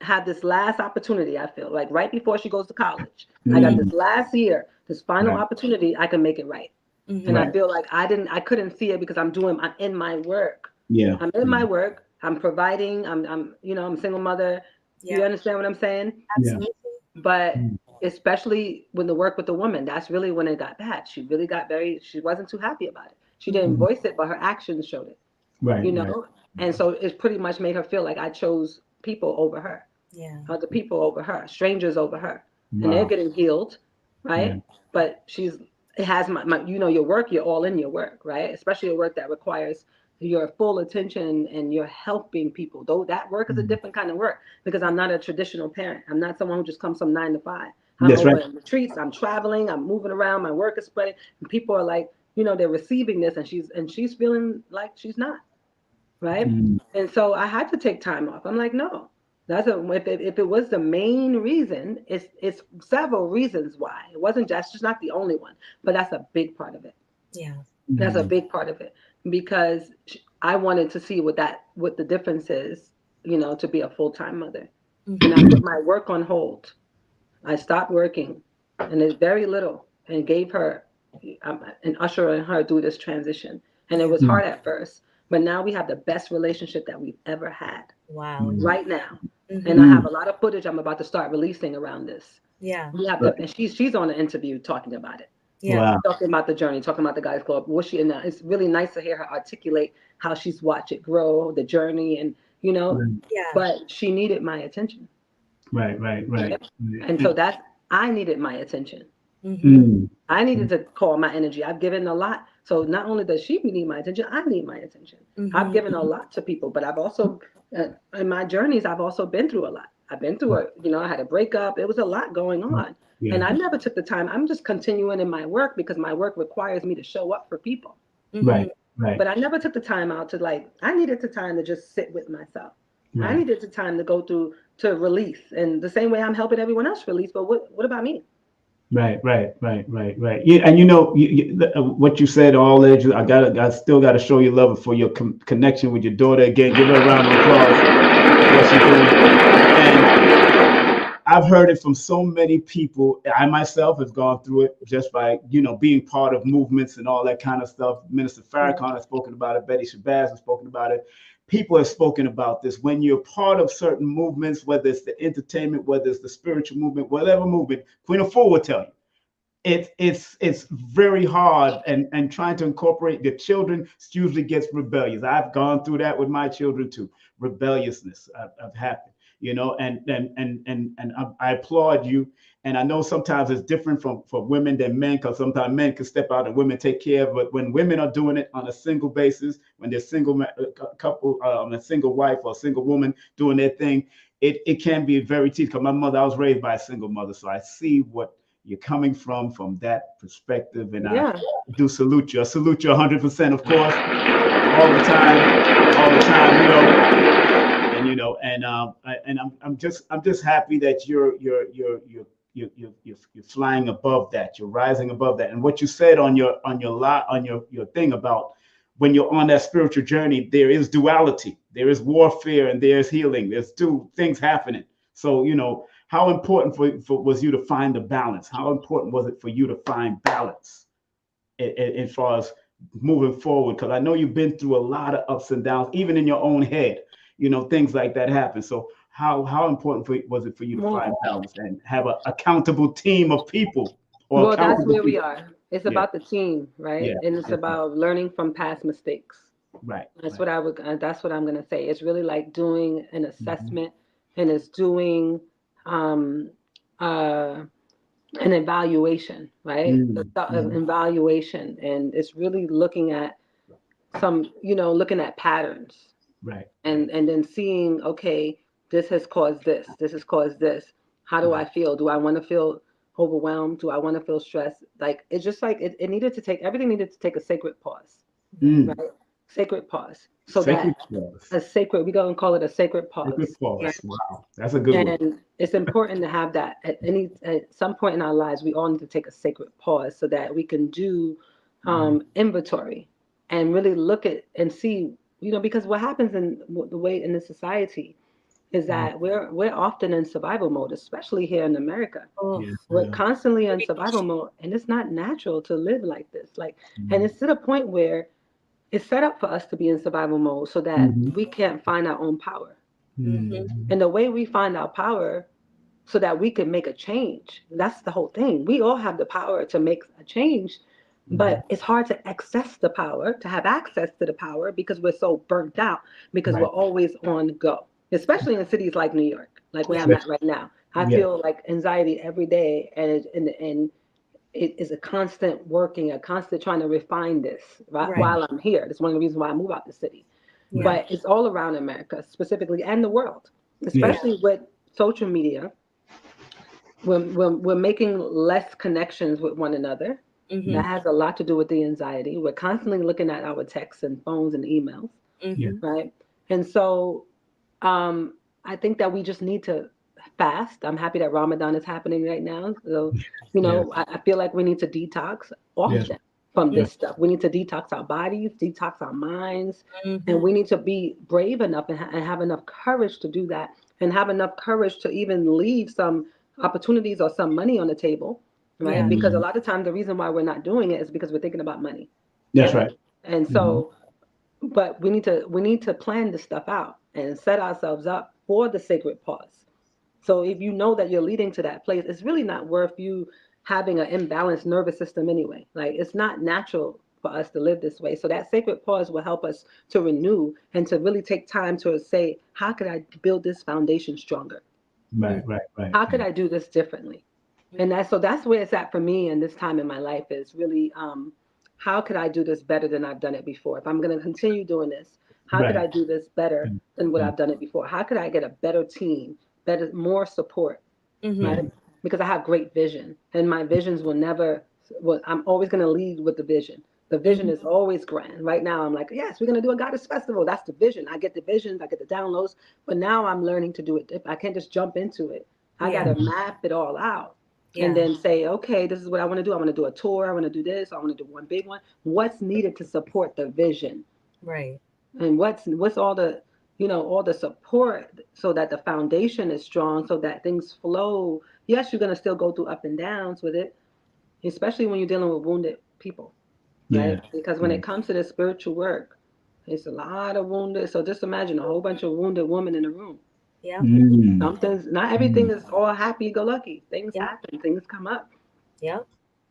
have this last opportunity. I feel like right before she goes to college, I got this last year, this final opportunity. I can make it right. And I feel like I couldn't see it because I'm in my work. I'm in my work. I'm providing. I'm you know, I'm a single mother. You understand what I'm saying? Absolutely. But especially when the work with the woman, that's really when it got bad. She really got she wasn't too happy about it. She didn't voice it, but her actions showed it. Right. You know? And so it pretty much made her feel like I chose people over her. Yeah. Other people over her, strangers over her. And they're getting healed, right? But it has my, you know, your work, you're all in your work, right? Especially your work that requires your full attention and you're helping people. Though that work is a different kind of work, because I'm not a traditional parent. I'm not someone who just comes from 9 to 5. I'm over in retreats, I'm traveling, I'm moving around, my work is spreading, and people are like, you know, they're receiving this, and she's feeling like she's not, right? And so I had to take time off. I'm like, no, if it was the main reason, it's several reasons why. It wasn't just not the only one, but that's a big part of it. Yeah. That's a big part of it, because I wanted to see what the difference is, you know, to be a full-time mother. And I put my work on hold. I stopped working, and it's very little, and gave her and ushering her through this transition. And it was hard at first, but now we have the best relationship that we've ever had. Wow. Right now. And I have a lot of footage I'm about to start releasing around this. Yeah. We have and she's on an interview talking about it. Yeah. Talking about the journey, talking about the guys club. It's really nice to hear her articulate how she's watched it grow, the journey, and, you know, but she needed my attention. Right. And so I needed my attention. I needed to call my energy. I've given a lot. So not only does she need my attention, I need my attention. I've given a lot to people, but I've also, in my journeys, I've also been through a lot. I've been through you know, I had a breakup. It was a lot going on. And I never took the time. I'm just continuing in my work because my work requires me to show up for people. Right. Right. But I never took the time out to like, I needed the time to just sit with myself. I Right. needed the time to go through to release. And the same way I'm helping everyone else release, but what about me? Right, right, right, right, right. Yeah, and what you said, all that. I still got to show you love for your connection with your daughter. Again, give her a round of applause for what she's doing. And I've heard it from so many people. I myself have gone through it just by being part of movements and all that kind of stuff. Minister Farrakhan has spoken about it. Betty Shabazz has spoken about it. People have spoken about this. When you're part of certain movements, whether it's the entertainment, whether it's the spiritual movement, whatever movement, Queen of Four will tell you it's very hard, and trying to incorporate the children usually gets rebellious. I've gone through that with my children too. Rebelliousness I've happened, and I applaud you. And I know sometimes it's different for women than men, because sometimes men can step out and women take care of. But when women are doing it on a single basis, when they're single couple, a single wife or a single woman doing their thing, it can be very tedious. Because I was raised by a single mother, so I see what you're coming from that perspective, and I do salute you. I salute you 100%, of course, all the time, and I'm just happy that you're flying above that, you're rising above that. And what you said on your thing about when you're on that spiritual journey, there is duality, there is warfare, and there's healing. There's two things happening. So how important was you to find the balance? How important was it for you to find balance as far as moving forward? Because I know you've been through a lot of ups and downs, even in your own head. Things like that happen. So how important was it for you to find balance and have an accountable team of people? Well, that's where we are. It's about the team, right? Yeah. And it's about learning from past mistakes. Right. That's what that's what I'm going to say. It's really like doing an assessment, and it's doing an evaluation, right? An evaluation, and it's really looking at looking at patterns, right? And then seeing, okay, this has caused this. This has caused this. How do I feel? Do I want to feel overwhelmed? Do I want to feel stressed? Like it's just like it needed to take everything needed to take a sacred pause, right? Sacred pause. So sacred that we're going to call it a sacred pause. Sacred pause. Right? Wow, that's a good one. And it's important to have that at some point in our lives. We all need to take a sacred pause so that we can do inventory and really look at and see, because what happens in the way in the society is that we're often in survival mode, especially here in America. We're constantly in survival mode, and it's not natural to live like this. And it's to the point where it's set up for us to be in survival mode so that we can't find our own power. And the way we find our power so that we can make a change, that's the whole thing. We all have the power to make a change, but it's hard to access the power, to have access to the power, because we're so burnt out, because we're always on go, especially in cities like New York, like where I'm at right now. I feel like anxiety every day, and it is a constant working, a constant trying to refine this while I'm here. That's one of the reasons why I move out the city. But it's all around America specifically, and the world, especially with social media. We're making less connections with one another. That has a lot to do with the anxiety. We're constantly looking at our texts and phones and emails, right? And so I think that we just need to fast. I'm happy that Ramadan is happening right now. So, I feel like we need to detox often from this stuff. We need to detox our bodies, detox our minds, and we need to be brave enough and have enough courage to do that, and have enough courage to even leave some opportunities or some money on the table, right? Because a lot of times the reason why we're not doing it is because we're thinking about money. That's right. And so, but we need to plan this stuff out and set ourselves up for the sacred pause. So if you know that you're leading to that place, it's really not worth you having an imbalanced nervous system anyway. Like, it's not natural for us to live this way. So that sacred pause will help us to renew and to really take time to say, how could I build this foundation stronger? Right. How could I do this differently? And that's where it's at for me in this time in my life, is really, how could I do this better than I've done it before? If I'm going to continue doing this, how could I do this better than what I've done it before? How could I get a better team, more support, right? Because I have great vision, and my visions I'm always going to lead with the vision. The vision is always grand. Right now, I'm like, yes, we're going to do a goddess festival. That's the vision. I get the visions, I get the downloads, but now I'm learning to do it. I can't just jump into it. I got to map it all out and then say, okay, this is what I want to do. I want to do a tour. I want to do this. I want to do one big one. What's needed to support the vision? Right. And what's all the, all the support so that the foundation is strong, so that things flow. Yes, you're going to still go through up and downs with it, especially when you're dealing with wounded people. Right? Because when it comes to the spiritual work, it's a lot of wounded. So just imagine a whole bunch of wounded women in the room. Yeah. Not everything is all happy go lucky. Things happen, things come up. Yeah.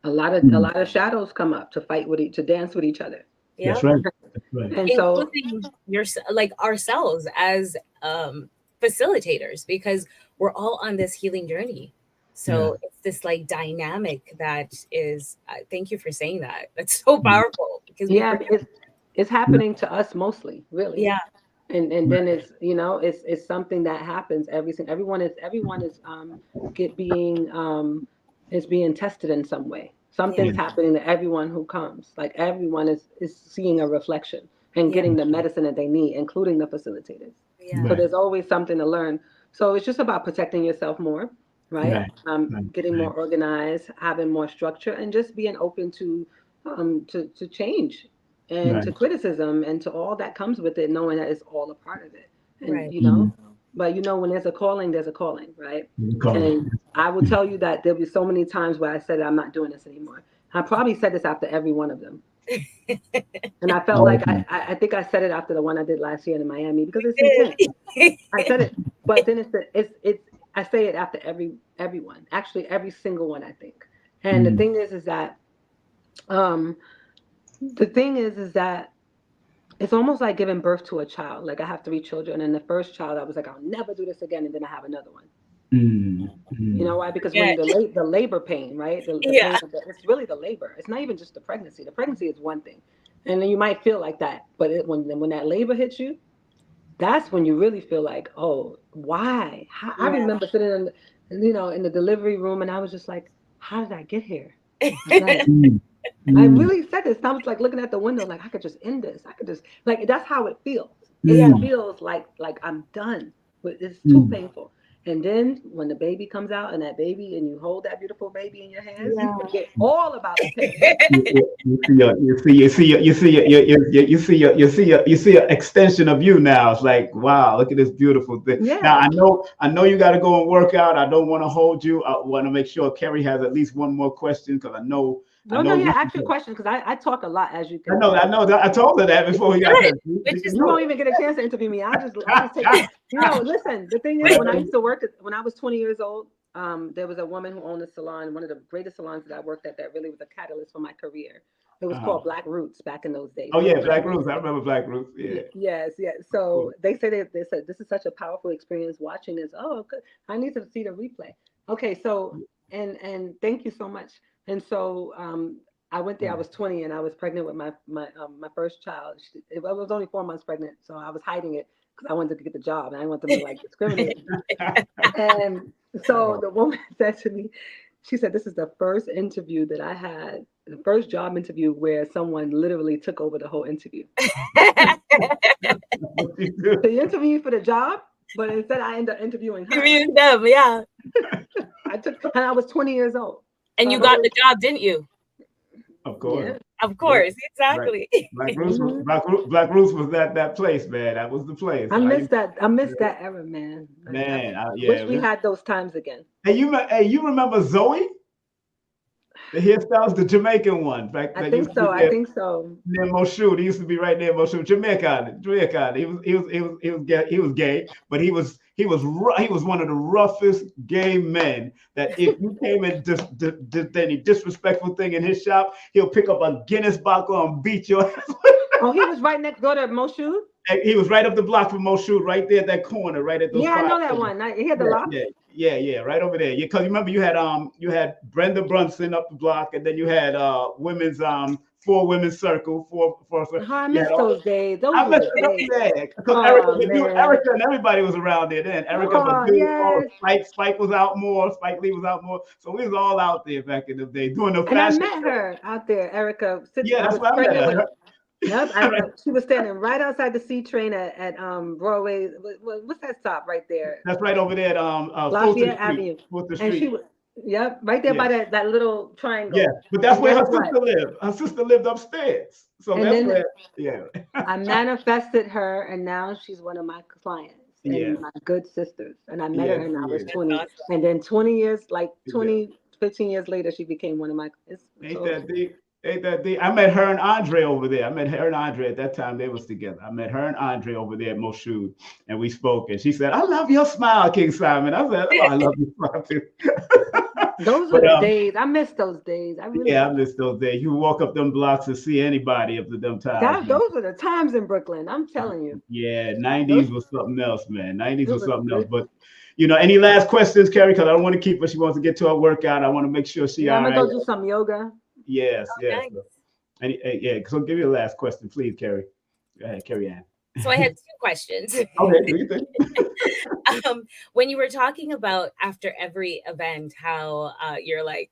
A lot of shadows come up to to dance with each other. Yeah. That's right. That's right. And including like ourselves as facilitators, because we're all on this healing journey. So it's this like dynamic that is, thank you for saying that. That's so powerful because it's happening to us mostly, really. Yeah. And then it's, it's something that happens everyone is being tested in some way. Something's happening to everyone who comes. Like everyone is seeing a reflection and getting the medicine that they need, including the facilitators. So there's always something to learn. So it's just about protecting yourself more. Right. Getting more organized, having more structure, and just being open to change and to criticism and to all that comes with it, knowing that it's all a part of it. And but when there's a calling, right? And I will tell you that there'll be so many times where I said I'm not doing this anymore. I probably said this after every one of them. And I felt like I think I said it after the one I did last year in Miami, because it's intense. I said it, but then it's I say it after everyone, actually every single one, I think. And the thing is that it's almost like giving birth to a child. Like I have 3 children, and the first child I was like, I'll never do this again, and then I have another one. You know why? Because when the labor pain, right? The pain it's really the labor. It's not even just the pregnancy. The pregnancy is one thing, and then you might feel like that, but when that labor hits you, that's when you really feel like, oh, why? I remember sitting in the delivery room, and I was just like, how did I get here? Like, I really said this. I was like looking at the window, like I could just end this. I could just that's how it feels. It feels like I'm done. But it's too painful. And then when the baby comes out and that baby, and you hold that beautiful baby in your hands, you forget all about the pain. You see an extension of you now. It's like, wow, look at this beautiful thing. Yeah. Now I know you got to go and work out. I don't want to hold you. I want to make sure Kerry has at least one more question, because I know. Ask your question, because I talk a lot, as you can. I know. I told her that before we got there. You won't even get a chance to interview me. I just take it. Listen, the thing is, when I used to work, when I was 20 years old, there was a woman who owned a salon, one of the greatest salons that I worked at, that really was a catalyst for my career. It was called Black Roots back in those days. Oh yeah, Black Roots. I remember Black Roots. Yeah. Yes. So they said this is such a powerful experience watching this. Oh, good. I need to see the replay. Okay, so and thank you so much. And so I went there. I was 20, and I was pregnant with my first child. I was only 4 months pregnant, so I was hiding it because I wanted to get the job, and I didn't want them to like discriminate. And so the woman said to me, she said, "This is the first interview that I had, the first job interview where someone literally took over the whole interview." They interviewed you for the job, but instead I ended up interviewing her. Interviewing them, yeah. And I was 20 years old. And you got the job, didn't you? Of course. Yeah. Of course, exactly. Right. Black Roots was that place, man. That was the place. I miss that era, man. Man, wish we had those times again. Hey, you remember Zoe? The hairstyles, the Jamaican one. I think so. Near Moshood. He used to be right near Moshood. Jamaican. He was gay, but he was one of the roughest gay men that if you came and did any disrespectful thing in his shop, he'll pick up a Guinness bottle and beat your ass. Oh, he was right next door to Moshood? He was right up the block from Moshood, right there at that corner, right at those. Yeah, I know that one. He had the lock. Yeah, right over there. Yeah, because remember you had Brenda Brunson up the block, and then you had women's four women's circle, Oh, I you had miss all those days. Those I were met the days. yeah, because Erica Oh Badu, man. Erica and everybody was around there then. Erica Oh Badu, yes. Spike was out more, Spike Lee was out more. So we was all out there back in the day doing the And I fashion met show. her out there, Erica. Yeah, I that's was where I met pregnant with. her. Yep, she was standing right outside the C train at Broadway. What's that stop right there? That's right over there at Fulton Lafayette Street. Avenue. Fulton And she Street. was, yep, right there Yeah. by that little Yeah. triangle. But that's And where guess her what? sister lived. Her sister lived upstairs. So And that's then where, yeah. I manifested her, and now she's one of my clients Yeah. and my good sisters. And I met her Yes, and I was yes. 20. That's And then 20 years, like Yeah. 15 years later, she became one of my. Ain't that deep? Ain't that deep? I met her and Andre over there. I met her and Andre at that time. They was together. I met her and Andre over there at Moshood, and we spoke. And she said, "I love your smile, King Simon." I said, "Oh, I love your smile too." Those were But the days. I miss those days. I really. yeah, I miss those days. You walk up them blocks and see anybody up to them times. Those were the times in Brooklyn. I'm telling you. Yeah, Those, 90s was something else, man. 90s it was was something else. good. But any last questions, Kerry? Because I don't want to keep her. She wants to get to her workout. I want to make sure she Yeah, I'm all gonna right. go do some yoga. Yes, yes. nice. Yeah, so give me a last question, please, Kerry. Go ahead, Kerry-Ann. So I had two questions. Okay, do you think? When you were talking about after every event, how you're like,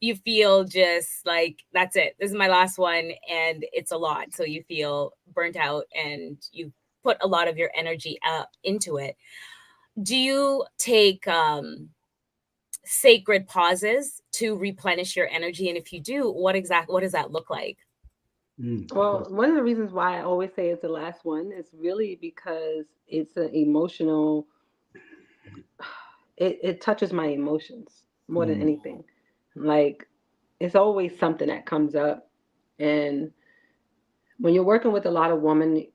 you feel just like that's it. This is my last one, and it's a lot. So you feel burnt out, and you put a lot of your energy into it. Do you take sacred pauses to replenish your energy? And if you do, what does that look like? Well, one of the reasons why I always say it's the last one is really because it's an emotional. It touches my emotions more than anything. Like it's always something that comes up, and when you're working with a lot of women,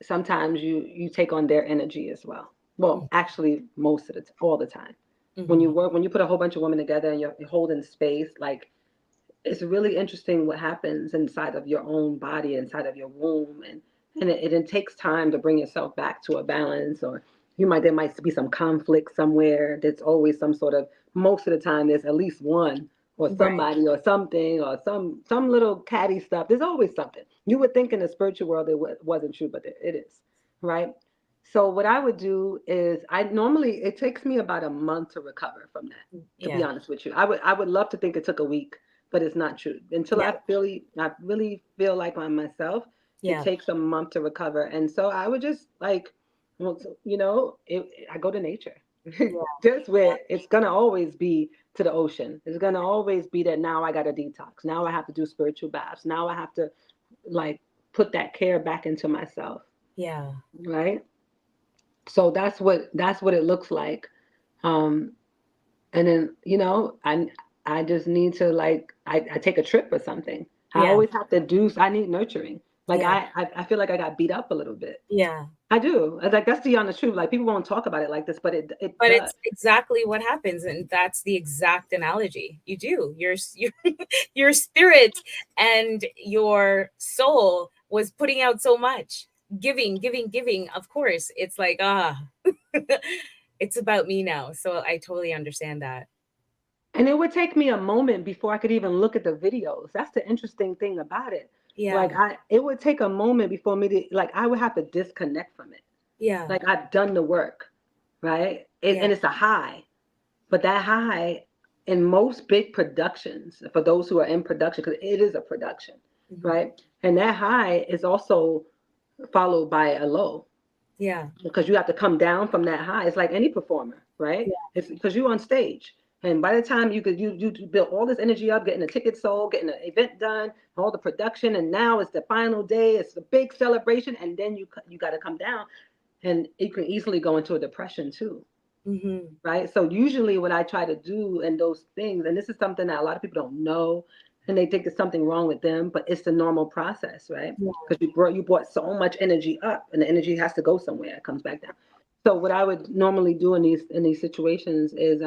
sometimes you take on their energy as well. Well, actually, most of the all the time. When you work, when you put a whole bunch of women together and you're holding space, like it's really interesting what happens inside of your own body, inside of your womb, and it takes time to bring yourself back to a balance. Or there might be some conflict somewhere. There's always some sort of, most of the time there's at least one or somebody or something or some little catty stuff. There's always something. You would think in the spiritual world it wasn't true, but it is, right? So what I would do is it takes me about a month to recover from that, to be honest with you. I would love to think it took a week, but it's not true. Until I really feel like I'm myself, it takes a month to recover. And so I would just like, I go to nature. Just where it's gonna always be to the ocean. It's gonna always be that now I gotta detox. Now I have to do spiritual baths. Now I have to like put that care back into myself. Yeah. Right. So that's what it looks like. And then, I just need to like, I take a trip or something. I always have to I need nurturing. Like I feel like I got beat up a little bit. Yeah. I do. Like that's the honest truth. Like people won't talk about it like this, but it's exactly what happens. And that's the exact analogy. You do. Your spirit and your soul was putting out so much. Giving. Of course. It's like, it's about me now. So I totally understand that. And it would take me a moment before I could even look at the videos. That's the interesting thing about it. Yeah. Like it would take a moment before me to, like, I would have to disconnect from it. Yeah. Like I've done the work, right? And it's a high, but that high in most big productions, for those who are in production, because it is a production, right? And that high is also followed by a low. Yeah. Because you have to come down from that high. It's like any performer, right? Yeah. It's because you're on stage. And by the time you build all this energy up, getting the ticket sold, getting the event done, all the production, and now it's the final day, it's the big celebration, and then you got to come down, and you can easily go into a depression too, right? So usually what I try to do in those things, and this is something that a lot of people don't know, and they think there's something wrong with them, but it's the normal process, right? Because you brought so much energy up, and the energy has to go somewhere. It comes back down. So what I would normally do in these situations is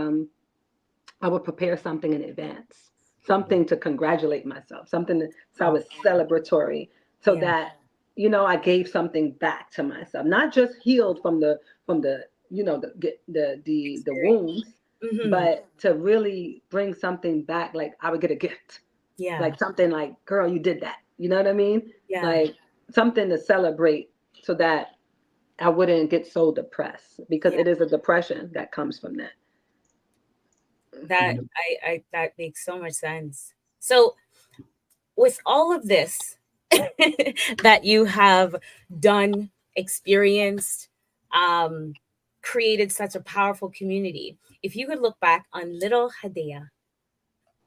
I would prepare something in advance, something to congratulate myself, something so I was celebratory, so that I gave something back to myself, not just healed from the the wounds, but to really bring something back, like I would get a gift, like something like, girl, you did that. You know what I mean? Like something to celebrate so that I wouldn't get so depressed, because it is a depression that comes from that. That makes so much sense. So with all of this that you have done, experienced, created such a powerful community, if you could look back on little Hadiiya,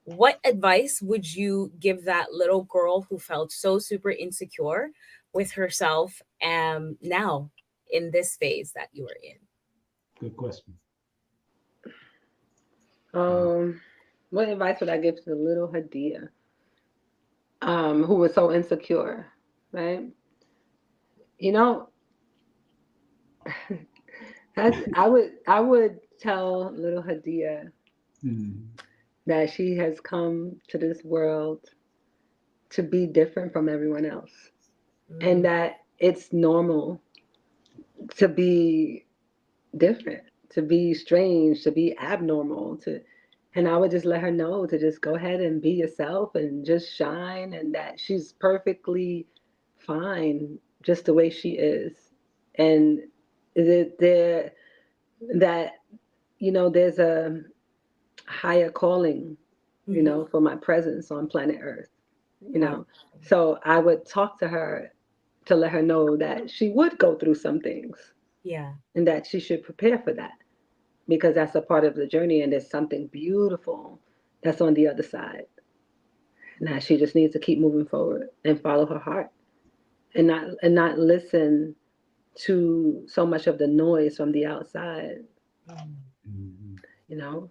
what advice would you give that little girl who felt so super insecure with herself now in this phase that you are in? Good question. What advice would I give to the little Hadiiya, who was so insecure, right? You know, I would tell little Hadiiya that she has come to this world to be different from everyone else, and that it's normal to be different, to be strange, to be abnormal, and I would just let her know to just go ahead and be yourself and just shine, and that she's perfectly fine just the way she is. And there that there's a higher calling, for my presence on planet Earth, Wow. So I would talk to her to let her know that she would go through some things, Yeah. and that she should prepare for that, because that's a part of the journey, and there's something beautiful that's on the other side. Now she just needs to keep moving forward and follow her heart, and not listen to so much of the noise from the outside,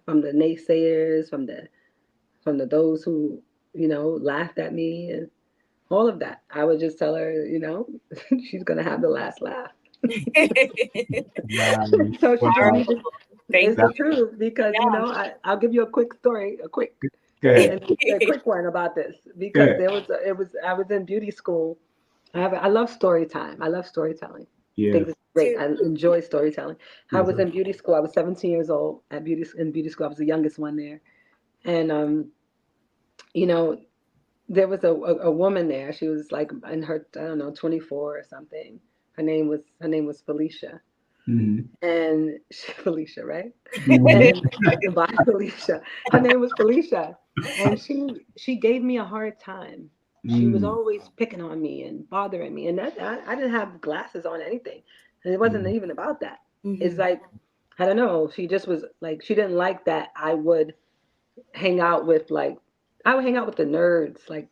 from the naysayers, from the those who laughed at me, and all of that. I would just tell her, she's gonna have the last laugh. Wow. So she just needs Powerful. to. Thank It's the truth, because you. I'll give you a quick story, Go ahead. a quick one about this, Go because ahead. I was in beauty school. I love story time. I love storytelling. I Yeah. think it's great. I enjoy storytelling. I Yes, was in beauty school. I was 17 years old in beauty school. I was the youngest one there, and you know, there was a woman there. She was like in her, I don't know, 24 or something. Her name was Felicia, and Felicia, right? Mhm. And by Felicia, her name was Felicia, and she gave me a hard time. She was Mm. always picking on me and bothering me, and that I didn't have glasses on anything, and it wasn't Mm. even about that. It's like, I don't know. She just was like, she didn't like that I would hang out with like I would hang out with the nerds, like,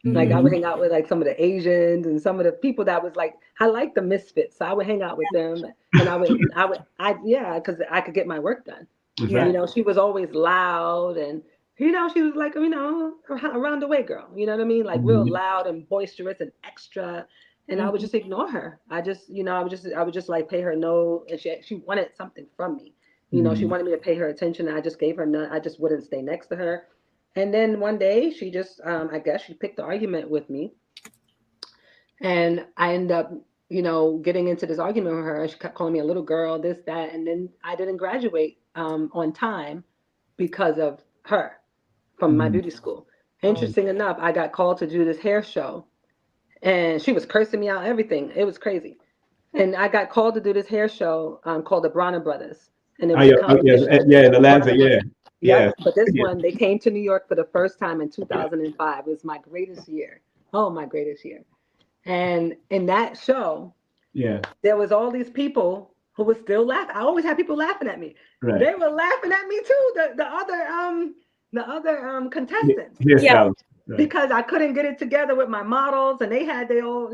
like I would Mhm. hang out with like some of the Asians and some of the people that was like, I like the misfits. So I would hang out with them, and yeah, because I could get my work done. That's Yeah. right. She was always loud, and she was like, around the way girl, you know what I mean? Like real Mhm. loud and boisterous and extra. And I would just ignore her. I would just like pay her no, and she wanted something from me. She Mhm. wanted me to pay her attention, and I just gave her none. I just wouldn't stay next to her. And then one day she just, I guess she picked the argument with me, and I ended up, getting into this argument with her. She kept calling me a little girl, this, that, and then I didn't graduate on time because of her from my Mhm. beauty school. Oh. Interesting enough, I got called to do this hair show, and she was cursing me out, everything. It was crazy. And I got called to do this hair show called the Bronner Brothers, and it Oh was a yeah. Oh, yes. competition. Yeah. In Atlanta. Bronner Yeah. Brothers. Yeah. Yep. But this Yeah. one, they came to New York for the first time in 2005. It was my greatest year. Oh, my greatest year. And in that show, Yeah. there was all these people who were still laughing. I always had people laughing at me. Right. They were laughing at me too. The other contestants, Yeah. Hairstyles. Right. because I couldn't get it together with my models, and they had their all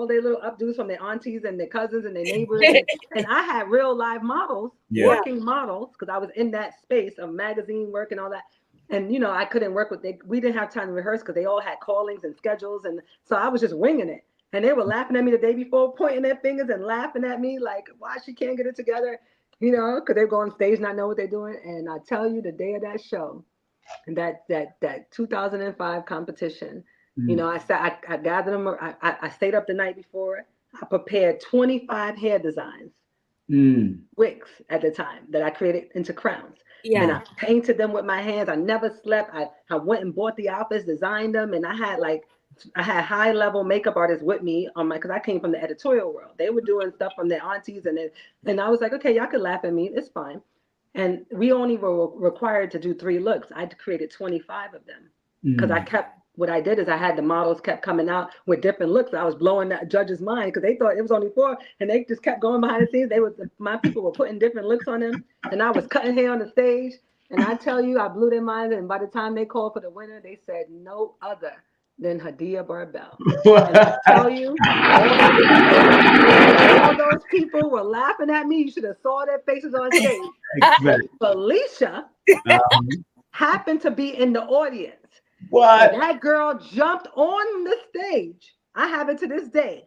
their little updos from their aunties and their cousins and their neighbors, and I had real live models, Yeah. Yeah. working models, because I was in that space of magazine work and all that. And I couldn't work with they. We didn't have time to rehearse because they all had callings and schedules, and so I was just winging it. And they were laughing at me the day before, pointing their fingers and laughing at me like, why she can't get it together, because they go on stage not know what they're doing. And I tell you, the day of that show, and that 2005 competition, Mm. I gathered them. I stayed up the night before. I prepared 25 hair designs, wigs at the time that I created into crowns. Yeah. And I painted them with my hands. I never slept. I went and bought the outfits, designed them, and I had high level makeup artists with me on my, because I came from the editorial world. They were doing stuff from their aunties, and I was like, okay, y'all could laugh at me, it's fine. And we only were required to do 3 looks. I created 25 of them because what I did is I had the models kept coming out with different looks. I was blowing that judge's mind because they thought it was only 4, and they just kept going behind the scenes. My people were putting different looks on them, and I was cutting hair on the stage. And I tell you, I blew their minds. And by the time they called for the winner, they said no other than Hadiiya Barbel. And I tell you, all those people were laughing at me. You should have saw their faces on stage. Felicia happened to be in the audience. What? And that girl jumped on the stage. I have it to this day.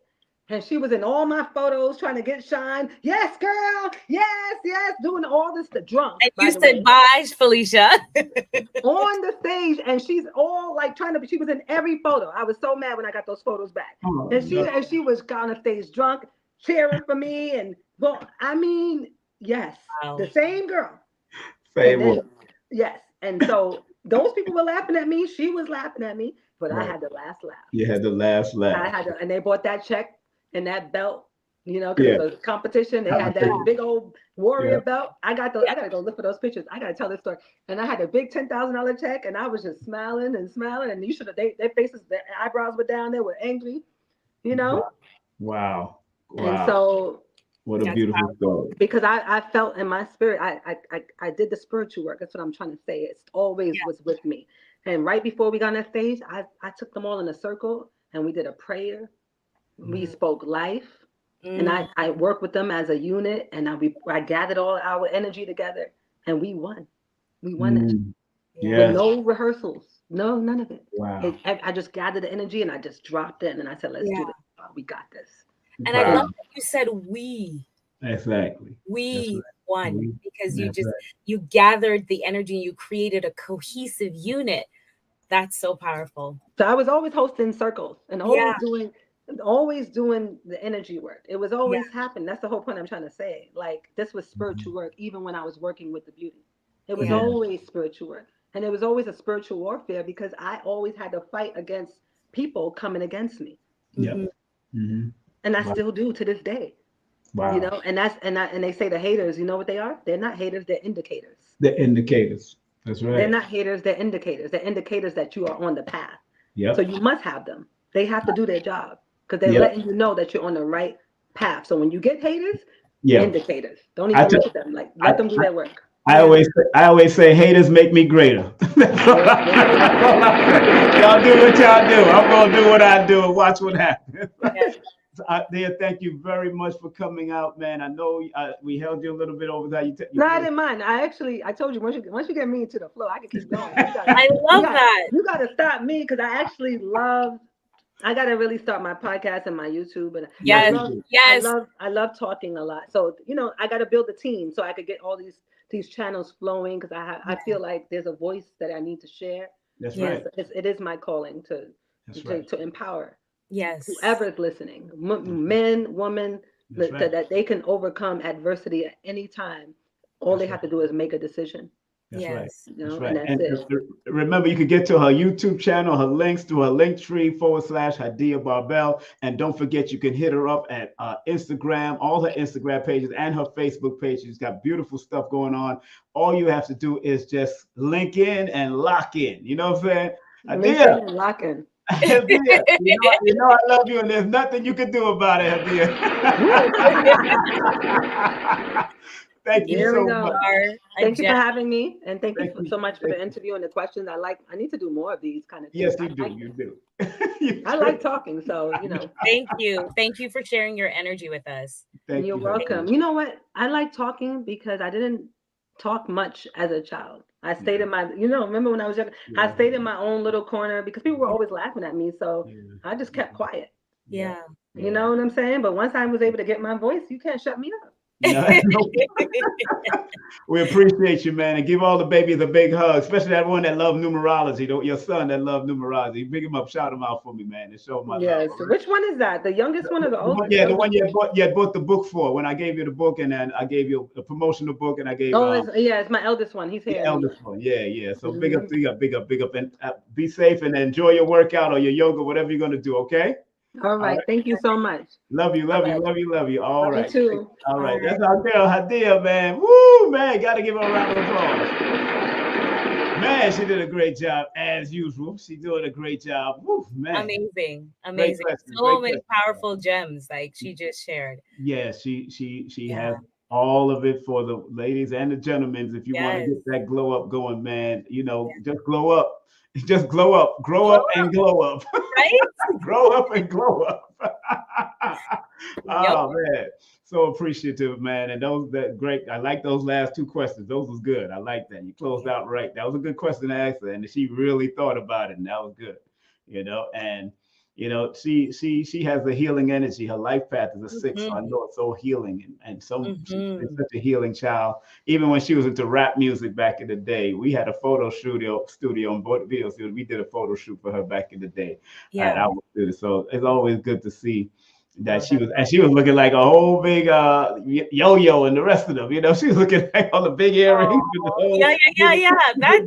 And she was in all my photos trying to get shine. Yes, girl. Yes, doing all this, the drunk. And you said bye, Felicia. On the stage, and she's all like she was in every photo. I was so mad when I got those photos back. And she was on the stage drunk, cheering for me. And well, I mean, yes, the same girl. Yes. And so those people were laughing at me. She was laughing at me, but I had the last laugh. You had the last laugh. And they bought that check and that belt, because it was a competition. They had that big old warrior belt. I gotta go look for those pictures. I gotta tell this story. And I had a big $10,000 check, and I was just smiling and smiling. And you should have. Their faces, their eyebrows were down. They were angry, Wow. And so. What a beautiful story. Because I felt in my spirit, I did the spiritual work. That's what I'm trying to say. It always was with me. And right before we got on that stage, I took them all in a circle and we did a prayer. We spoke life. And I worked with them as a unit, and I gathered all our energy together, and we won. We won it. With no rehearsals. No, none of it. Wow. I just gathered the energy and I just dropped in and I said, let's do this. We got this. And I love that you said we. Exactly. We won because you gathered the energy, you created a cohesive unit. That's so powerful. So I was always hosting circles and always doing the energy work. It was always happening. That's the whole point I'm trying to say. Like, this was spiritual work, even when I was working with the beauty. It was always spiritual work. And it was always a spiritual warfare because I always had to fight against people coming against me. And I still do to this day. Wow. And they say the haters, you know what they are? They're not haters, they're indicators. They're indicators. That's right. They're not haters, they're indicators. They're indicators that you are on the path. Yep. So you must have them. They have to do their job because they're letting you know that you're on the right path. So when you get haters, indicators. Don't even look at them. Like, let them do their work. I always say haters make me greater. Y'all do what y'all do. I'm gonna do what I do and watch what happens. Tia, thank you very much for coming out, man. I know we held you a little bit over that. No, I didn't mind. I told you once you get me into the flow, I can keep going. I love that. You got to stop me because I actually love. I got to really start my podcast and my YouTube. And I love talking a lot. So I got to build a team so I could get all these channels flowing because I feel like there's a voice that I need to share. That's right. It is my calling to empower. Yes. Whoever is listening, men, women, that they can overcome adversity at any time. All they have to do is make a decision. That's right. That's right. And that's it. Remember, you can get to her YouTube channel, her links through her Linktree /Hadiiya Barbel. And don't forget, you can hit her up at Instagram, all her Instagram pages and her Facebook page. She's got beautiful stuff going on. All you have to do is just link in and lock in. You know what I'm saying? Hadiiya, link in and lock in. Hadiiya, I love you, and there's nothing you can do about it, Hadiiya. Thank you so much. Thank you for having me, and thank you so much for the interview and the questions. I need to do more of these kind of things. Yes, you do. I like talking, so Thank you for sharing your energy with us. You're welcome. You know what? I like talking because I didn't talk much as a child. I stayed in my, remember when I was young, I stayed in my own little corner because people were always laughing at me. So I just kept quiet. Yeah. You know what I'm saying? But once I was able to get my voice, you can't shut me up. No, we appreciate you, man, and give all the babies a big hug, especially that one that loved numerology. Your son that loved numerology. Big him up, shout him out for me, man, and show him my love. Yes. So which one is that? The youngest one or the oldest? Yeah, the one you had bought the book for. When I gave you the book, and then I gave you a promotional book, and I gave it's my eldest one. He's here. The eldest one, yeah. So big up to you, big up, and be safe and enjoy your workout or your yoga, whatever you're gonna do. Okay. All right. Thank you so much. Love you. All love right. You too. All right. That's our girl, Hadiiya, man. Woo, man. Got to give her a round of applause. Man, she did a great job as usual. She's doing a great job. Woo, man. Amazing. So many powerful gems like she just shared. Yeah, she has all of it for the ladies and the gentlemen. If you want to get that glow up going, man, just glow up. Just grow up and glow up. Right? Grow up and glow up. Oh man, so appreciative, man. And that great. I like those last two questions. Those was good. I like that. You closed out right. That was a good question to ask her, and she really thought about it, and that was good. And she has a healing energy. Her life path is a 6, so I know it's so healing and so she's been such a healing child. Even when she was into rap music back in the day, we had a photo studio in Barbell. We did a photo shoot for her back in the day. Yeah, so it's always good to see that she was looking like a whole big yo-yo and the rest of them. She was looking like all the big earrings. Yeah. That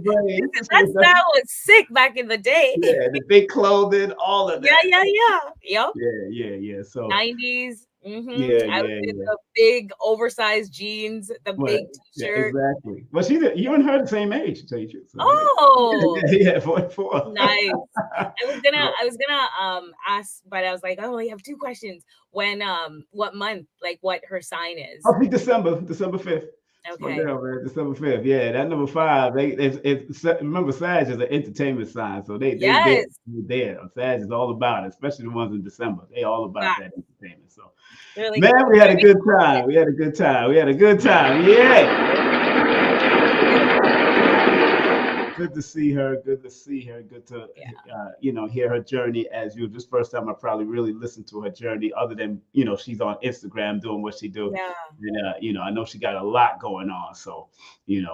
was sick back in the day. Yeah, the big clothing, all of that. Yeah. Yep. So 90s. I was in the big oversized jeans, the big t-shirt. Yeah, exactly. Well, you and her the same age, to tell you. So, 44. Nice. I was gonna ask, but I was like, I only have 2 questions. When what month, like what her sign is? December 5th. Okay. Man, December 5th. Yeah, that number 5. Remember, Sag is an entertainment sign, so they there. Sag is all about it, especially the ones in December. They all about that entertainment. So, really man, we had a good time. Yeah. Good to see her. Good to hear her journey as you. This first time I probably really listened to her journey, other than she's on Instagram doing what she do. Yeah. And I know she got a lot going on. So you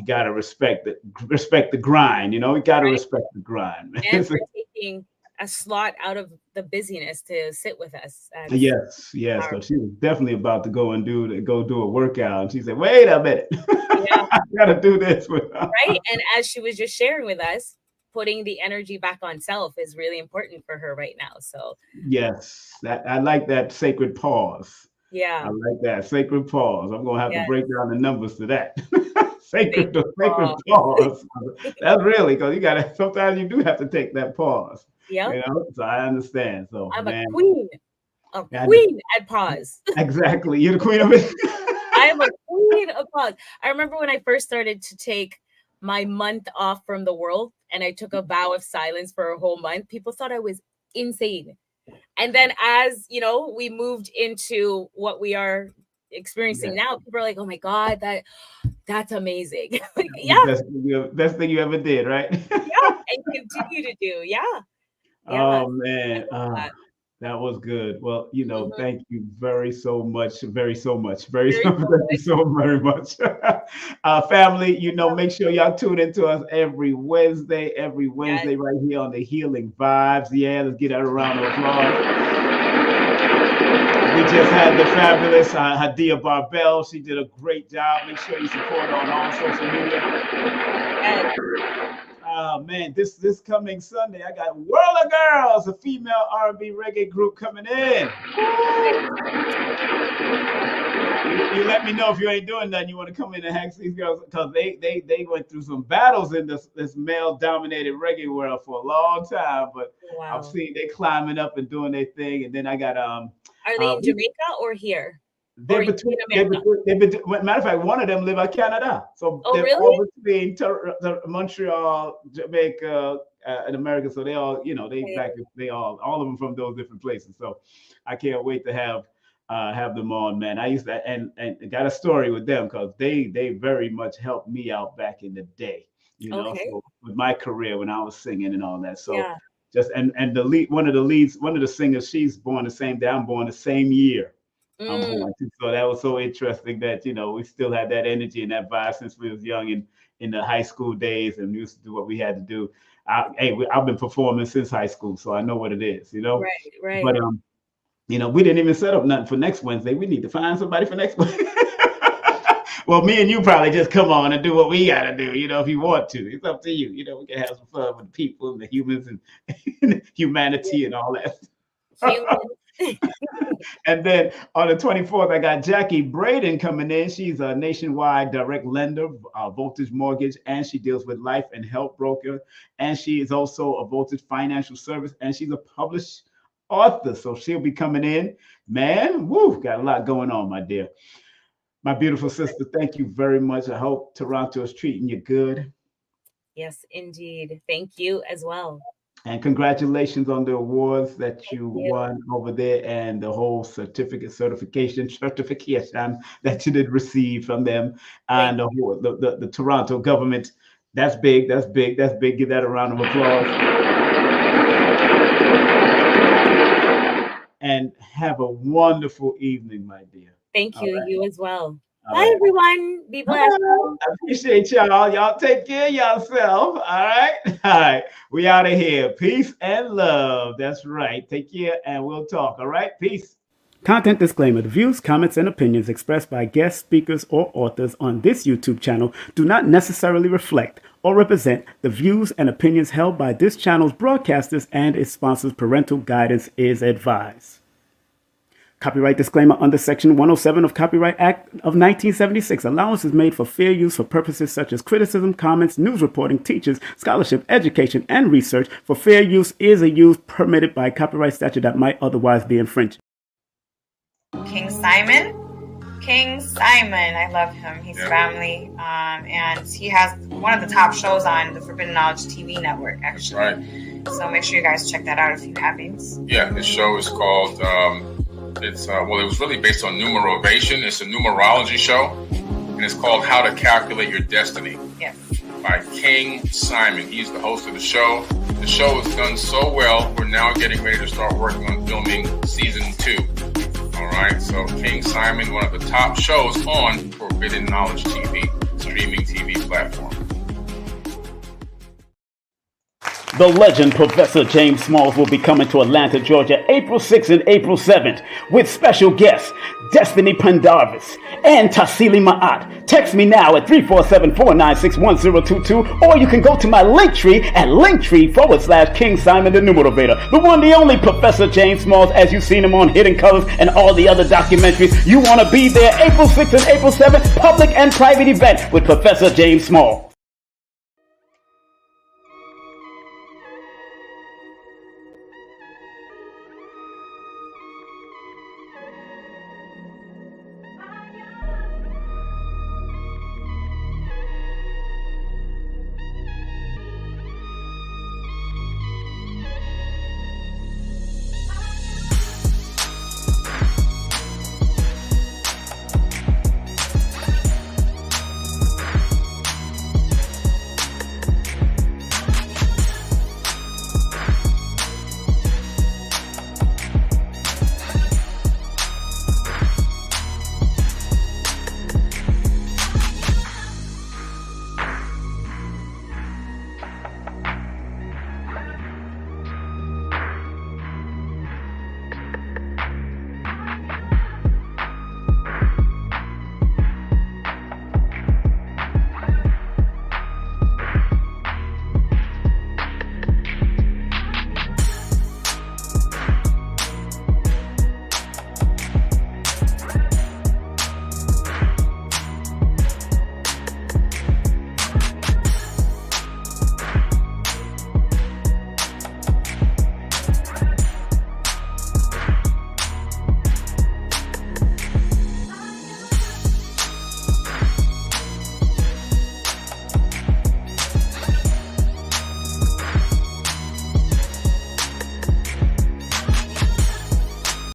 gotta respect the grind. You gotta respect the grind. Man. And for taking a slot out of the busyness to sit with us. Yes. So she was definitely about to go do a workout, and she said, "Wait a minute, I gotta do this with her." Right, and as she was just sharing with us, putting the energy back on self is really important for her right now. So yes, I like that sacred pause. Yeah, I like that sacred pause. I'm gonna have to break down the numbers to that. sacred pause. That's really, because sometimes you do have to take that pause. Yeah. So I understand. So I'm a queen at pause. Exactly. You're the queen of it. I am a queen of pause. I remember when I first started to take my month off from the world and I took a vow of silence for a whole month. People thought I was insane. And then as we moved into what we are experiencing now, people are like, "Oh my God, that's amazing." Best thing you ever did, right? And continue to do. Oh man, that was good. Well, thank you very so much. Thank you so very much. Family, make sure y'all tune into us every Wednesday right here on the Healing Vibes. Yeah, let's get that around of applause. We just had the fabulous Hadiiya Barbel. She did a great job. Make sure you support her on all social media. Man, this coming Sunday, I got World of Girls, a female R&B reggae group coming in. You let me know if you ain't doing nothing. You want to come in and hang these girls, because they went through some battles in this male-dominated reggae world for a long time. But I've seen they climbing up and doing their thing. And then I got Are they in Jamaica or here? Matter of fact, one of them live in Canada, so they're all between Montreal, Jamaica, and America. So they all, all of them from those different places. So I can't wait to have them on, man. I used to and got a story with them, because they very much helped me out back in the day, so with my career when I was singing and all that. So just and the lead, one of the singers, she's born the same day I'm born, the same year. I'm haunted. So that was so interesting that, we still had that energy and that vibe since we was young in the high school days, and we used to do what we had to do. I've been performing since high school, so I know what it is, Right. But we didn't even set up nothing for next Wednesday. We need to find somebody for next Wednesday. Well, me and you probably just come on and do what we got to do, if you want to. It's up to you. We can have some fun with the people and the humans and humanity and all that. And then on the 24th, I got Jackie Braden coming in. She's a nationwide direct lender, Voltage Mortgage, and she deals with life and health broker. And she is also a Voltage Financial Service, and she's a published author. So she'll be coming in. Man, got a lot going on, my dear. My beautiful sister, thank you very much. I hope Toronto is treating you good. Yes, indeed. Thank you as well. And congratulations on the awards that you won over there and the whole certification that you did receive from them. And the Toronto government. That's big. That's big. Give that a round of applause. And have a wonderful evening, my dear. Thank you. Right. You as well. Bye, everyone. Be blessed. I appreciate y'all. Y'all take care of yourself. All right. We out of here. Peace and love. That's right. Take care and we'll talk. All right. Peace. Content disclaimer. The views, comments, and opinions expressed by guest speakers or authors on this YouTube channel do not necessarily reflect or represent the views and opinions held by this channel's broadcasters and its sponsors. Parental guidance is advised. Copyright disclaimer under Section 107 of Copyright Act of 1976. Allowance is made for fair use for purposes such as criticism, comments, news reporting, teachers, scholarship, education, and research. For fair use is a use permitted by copyright statute that might otherwise be infringed. King Simon, I love him. He's family, and he has one of the top shows on the Forbidden Knowledge TV network, actually. That's right. So make sure you guys check that out if you haven't. Yeah, his show is called... it was really based on numerovation. It's a numerology show, and it's called How to Calculate Your Destiny. Yes. By King Simon. He's the host of the show. The show has done so well, we're now getting ready to start working on filming season 2. All right, so King Simon, one of the top shows on Forbidden Knowledge TV, streaming TV platform. The legend Professor James Smalls will be coming to Atlanta, Georgia, April 6th and April 7th with special guests Destiny Pendarvis and Tassili Ma'at. Text me now at 347-496-1022, or you can go to my Linktree at Linktree/King Simon the Numerator. The one, the only Professor James Smalls, as you've seen him on Hidden Colors and all the other documentaries. You want to be there April 6th and April 7th, public and private event with Professor James Smalls.